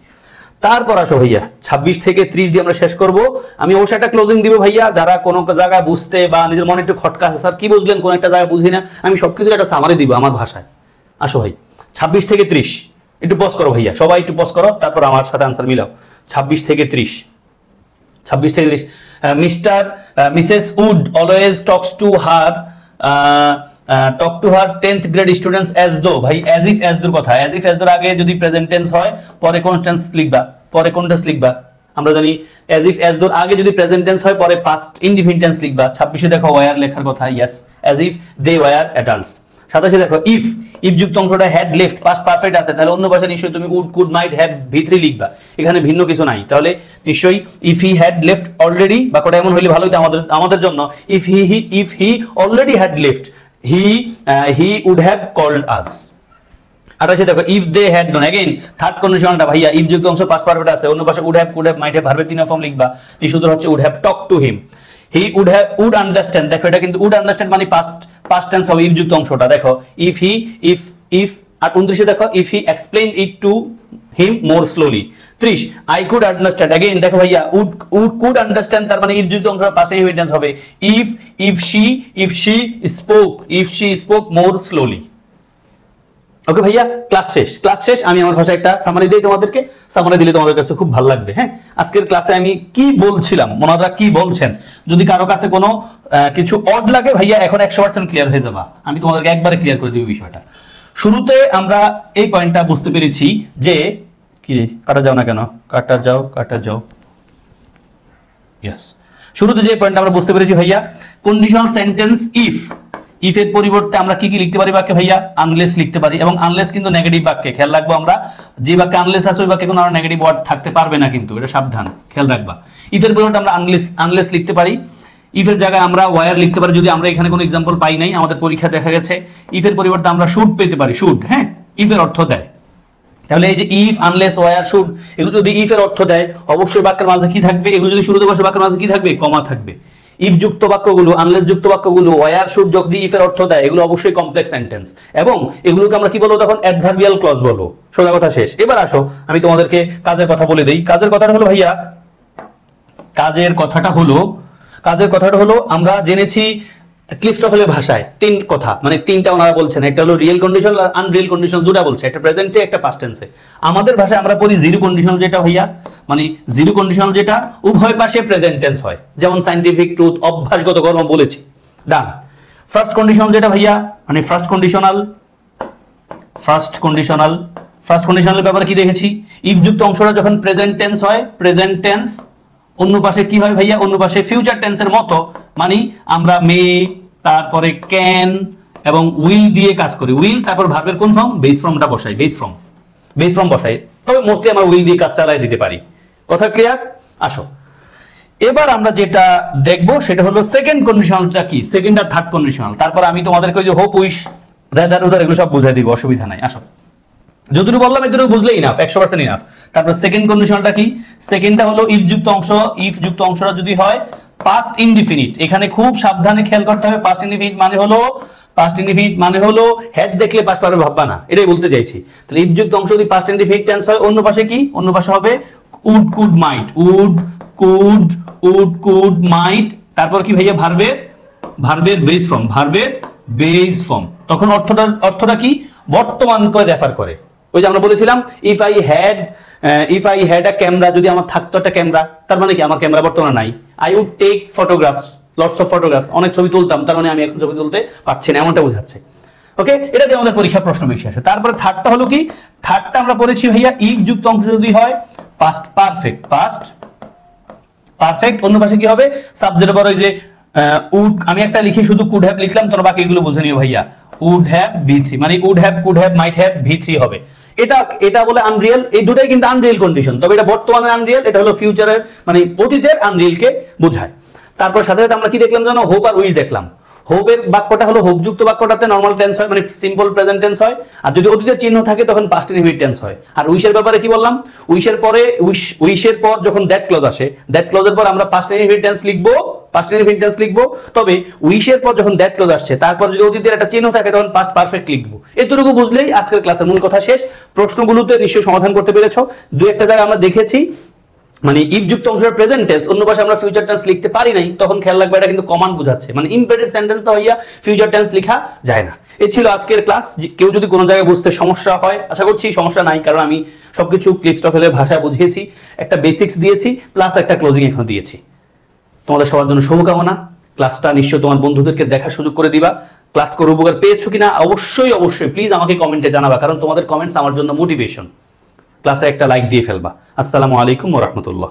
তারপর আসো ভাইয়া 26 থেকে 30 দিয়ে আমরা শেষ করব। আমি অবশ্যই একটা ক্লোজিং দিব ভাইয়া, যারা কোনো জায়গা বুঝতে বা নিজের মনে একটু খটকা আছে, স্যার কি বুঝলেন কোন একটা জায়গা বুঝি না, আমি সবকিছু একটা সামারি দিব আমার ভাষায়। আসো ভাই 26 থেকে 30 একটু পজ করো ভাইয়া, সবাই একটু পজ করো, তারপর আমার সাথে আনসার মিলাও। 26 থেকে 30, Mrs Wood always talks to her 10th grade students as though, ভাই অ্যাজ ইফ অ্যাজ দোর কথা, অ্যাজ ইফ অ্যাজ দোর আগে যদি প্রেজেন্ট টেন্স হয় পরে কোন টেন্স লিখবা, আমরা জানি অ্যাজ ইফ অ্যাজ দোর আগে যদি প্রেজেন্ট টেন্স হয় পরে পাস্ট ইনডিফিনিট টেন্স লিখবা। 26 দেখো ওয়্যার লেখার কথা, yes as if they were adults. 27 দেখো ইফ যুক্ত অংশটা হ্যাড লেফট পাস্ট পারফেক্ট আছে, তাহলে অন্য ভাষায় নিশ্চয়ই তুমি would could mite have V3 লিখবা, এখানে ভিন্ন কিছু নাই, তাহলে নিশ্চয়ই if he had left already, বা কোটা এমন হইলে ভালো হতো আমাদের জন্য, if he already had left he would have called us. 28 দেখো if they had done, again third কন্ডিশনটা ভাইয়া ইফ যুক্ত অংশ পাস্ট পারফেক্ট আছে, অন্য ভাষায় would have could have might have ভার্বের তিন ফর্ম লিখবা, এই সূত্র হচ্ছে would have talk to him, he would understand, দেখো এটা কিন্তু উড আন্ডারস্ট্যান্ড মানে পাস্ট টেন্স হবে ইফ যুক্ত অংশটা, দেখো ইফ আর 29 দেখো if he explain it to him more slowly. 30 I could understand, again দেখো ভাইয়া উড কুড আন্ডারস্ট্যান্ড, তার মানে ইফ যুক্ত অংশ পাশে ইনডিফিনিট হবে if she spoke more slowly. Okay ভাইয়া, ক্লাস শেষ। আমি আমার ভাষায় একটা সামারি দিই তোমাদেরকে, সামারি দিলে তোমাদের কাছে খুব ভালো লাগবে। হ্যাঁ, আজকের ক্লাসে আমি কি বলছিলাম, ওনারা কি বলছেন, যদি কারো কাছে কোনো কিছু অড লাগে ভাইয়া এখন 100% ক্লিয়ার হয়ে যাবা, আমি তোমাদেরকে একবারে ক্লিয়ার করে দিব বিষয়টা। শুরুতে আমরা এই পয়েন্টটা বুঝতে পেরেছি যে কি কাটা যাও না কেন, কাটা যাও ইয়েস, শুরুতে যে পয়েন্টটা আমরা বুঝতে পেরেছি ভাইয়া, কন্ডিশনাল সেন্টেন্স ইফ এর পরিবর্তে আমরা কি লিখতে পারি বাক্যে ভাইয়া, আনলেস লিখতে পারি, এবং আনলেস কিন্তু নেগেটিভ বাক্যে, খেয়াল রাখবো আমরা যে বাক্যে আনলেস আছে ওই বাক্যে কোনো নেগেটিভ ওয়ার্ড থাকতে পারবে না, কিন্তু এটা সাবধান, খেয়াল রাখবা। ইফ এর পরিবর্তে আমরা আনলেস লিখতে পারি, ইফ এর জায়গায় আমরা ওয়্যার লিখতে পারি, যদি আমরা এখানে কোনো এক্সাম্পল পাই নাই, আমাদের পরীক্ষা দেখা গেছে ইফ এর পরিবর্তে আমরা শুড পেতে পারি, শুড, হ্যাঁ ইফ এর অর্থ দেয়, তাহলে এই যে ইফ আনলেস ওয়্যার শুড এগুলো যদি ইফ এর অর্থ দেয় অবশ্যই বাক্যের মাঝে কি থাকবে, এগুলো যদি শুরুতে বসে বাক্যের মাঝে কি থাকবে, কমা থাকবে। ইফ যুক্ত বাক্যগুলো, আনলেস যুক্ত বাক্যগুলো, ওয়্যার শুড যোগ দিয়ে ইফ এর অর্থ দেয়, এগুলো অবশ্যই কমপ্লেক্স সেন্টেন্স, এবং এগুলোকে আমরা কি বলবো তখন, অ্যাডভার্বিয়াল ক্লজ বলবো। সোজা কথা শেষ। এবার আসো আমি তোমাদেরকে কাজের কথা বলে দেই। কাজের কথাটা হলো ভাইয়া, কাজের কথাটা হলো আমরা জেনেছি ক্লিফটফেলের ভাষায় তিন কথা, মানে তিনটা ওনারা বলছেন, একটা হলো রিয়েল কন্ডিশন আর আনরিয়েল কন্ডিশন, দুটো বলছে, একটা প্রেজেন্টে একটা পাস্ট টেন্সে। আমাদের ভাষায় আমরা পড়ি জিরো কন্ডিশনাল, যেটা ভাইয়া মানে জিরো কন্ডিশনাল যেটা উভয় পাশে প্রেজেন্ট টেন্স হয়, যেমন সায়েন্টিফিক ট্রুথ, অভ্যাসগত কর্ম বলেছি, ডান। ফার্স্ট কন্ডিশনাল যেটা ভাইয়া মানে ফার্স্ট কন্ডিশনাল ব্যাপারে কি দেখেছি, ইফ যুক্ত অংশটা যখন প্রেজেন্ট টেন্স হয়, প্রেজেন্ট টেন্স, অন্য পাশে কি হয় ভাইয়া, অন্য পাশে ফিউচার টেন্সের মতো, মানে আমরা মে, তারপরে ক্যান এবং উইল দিয়ে কাজ করি, উইল তারপর ভার্বের কোন ফর্ম, বেস ফর্মটা বসাই, বেস ফর্ম বসাই, তবে মোস্টলি আমরা উইল দিয়ে কাজ চালাই দিতে পারি। কথা ক্লিয়ার? আসো এবার আমরা যেটা দেখবো সেটা হলো সেকেন্ড কন্ডিশনালটা কি, সেকেন্ড আর থার্ড কন্ডিশনাল, তারপর আমি তোমাদেরকে ওই যে হোপ, উইশ, রাদার, উদার এগুলো সব বুঝাই দিব, অসুবিধা নাই। আসো যতটুকু বললাম এতটুকু বুঝলে ইনাফ, 100% ইনাফ। তারপর সেকেন্ড কন্ডিশনটা কি, সেকেন্ডটা হলো ইফ যুক্ত অংশটা যদি হয় পাস্ট ইনডিফিনিট, এখানে খুব সাবধানে খেয়াল করতে হবে, পাস্ট ইনডিফিনিট মানে হলো হেড দেখলে পাস্ট পারবে ভাববা না, এটাই বলতে চাইছি। তাহলে ইফ যুক্ত অংশ যদি পাস্ট ইনডিফিনিট টেন্স হয়, অন্য পাশে কি, অন্য পাশে হবে would could might, would could might, তারপর কি ভাইয়া ভার্বের বেস ফর্ম, তখন অর্থটা কি, বর্তমানকে রেফার করে। ওই যে আমরা বলেছিলাম if I had a camera, যদি আমার থাকতো একটা ক্যামেরা, তার মানে কি আমার ক্যামেরা বর্তমানে নাই। I would take photographs, lots of photographs, অনেক ছবি তুলতাম, তার মানে আমি এখন ছবি তুলতে পারছি না, এমনটা বোঝাচ্ছে। ওকে, এটা দিয়ে আমাদের পরীক্ষা প্রশ্ন বেশি আসে। তারপরে থার্ডটা হলো কি, থার্ডটা আমরা পড়েছি ভাইয়া ইফ যুক্ত অংশ যদি হয় পাস্ট পারফেক্ট, অন্য পাশে কি হবে, সাবজেক্টের পর ওই যে উড, আমি একটা লিখে শুধু কুড হ্যাভ লিখলাম, তোর বাকি এগুলো বুঝে নিও ভাইয়া। উড হ্যাভ V3 মানে would have, could have, might have V3 হবে। এটা এটা বলে আনরিয়েল, এই দুটাই কিন্তু আনরিয়েল কন্ডিশন, তবে এটা বর্তমানে আনরিয়েল, এটা হলো ফিউচারের মানে অতীতের আনরিয়েলকে বোঝায়। তারপর সাথে সাথে আমরা কি দেখলাম জানো, হোপ আর উইশ দেখলাম। হোপের বাক্যটা হলো হোপযুক্ত বাক্যটাতে নরমাল টেন্স হয়, মানে সিম্পল প্রেজেন্ট টেন্স হয়, আর যদি অতীতের চিহ্ন থাকে তখন পাস্ট ইনডিফিনিট টেন্স হয়। আর উইশের ব্যাপারে কি বললাম, উইশের পরে উইশের পর যখন দ্যাট ক্লজ আসে, দ্যাট ক্লজের পর আমরা পাস্ট ইনডিফিনিট টেন্স লিখবো, পাস্ট ইনডিফিনিট টেন্স লিখবো, তবে উইশের পর যখন দ্যাট ক্লজ আসছে তারপর যদি অতীতের একটা চিহ্ন থাকে তখন পাস্ট পারফেক্ট লিখবো। এতটুকু বুঝলেই আজকের ক্লাসের মূল কথা শেষ। প্রশ্নগুলোতে নিশ্চয়ই সমাধান করতে পেরেছো। দুই একটা জায়গায় আমরা দেখেছি মানে ইফ যুক্ত অংশের প্রেজেন্ট টেন্স, অন্য পাশে আমরা ফিউচার টেন্স লিখতে পারি নাই, তখন খেয়াল রাখবে এটা কিন্তু কমান্ড বোঝাচ্ছে, মানে ইমপেরেটিভ সেন্টেন্সটা হইয়া ফিউচার টেন্স লেখা যায় না। এই ছিল আজকের ক্লাস। কেউ যদি কোনো জায়গায় বুঝতে সমস্যা হয়, আশা করছি সমস্যা নাই, কারণ আমি সবকিছু ক্লিপস্টফেলের ভাষায় বুঝিয়েছি, একটা বেসিক্স দিয়েছি প্লাস একটা ক্লোজিং এখন দিয়েছি। তোমাদের সবার জন্য শুভকামনা। ক্লাসটা নিশ্চয়ই তোমার বন্ধুদেরকে দেখার সুযোগ করে দিবা। ক্লাস করে উপকার পেয়েছো কিনা অবশ্যই অবশ্যই প্লিজ আমাকে কমেন্টে জানাবা, কারণ তোমাদের কমেন্টস আমার জন্য মোটিভেশন। ক্লাসে একটা লাইক দিয়ে ফেলবা। আসসালামু আলাইকুম ওয়া রাহমাতুল্লাহ।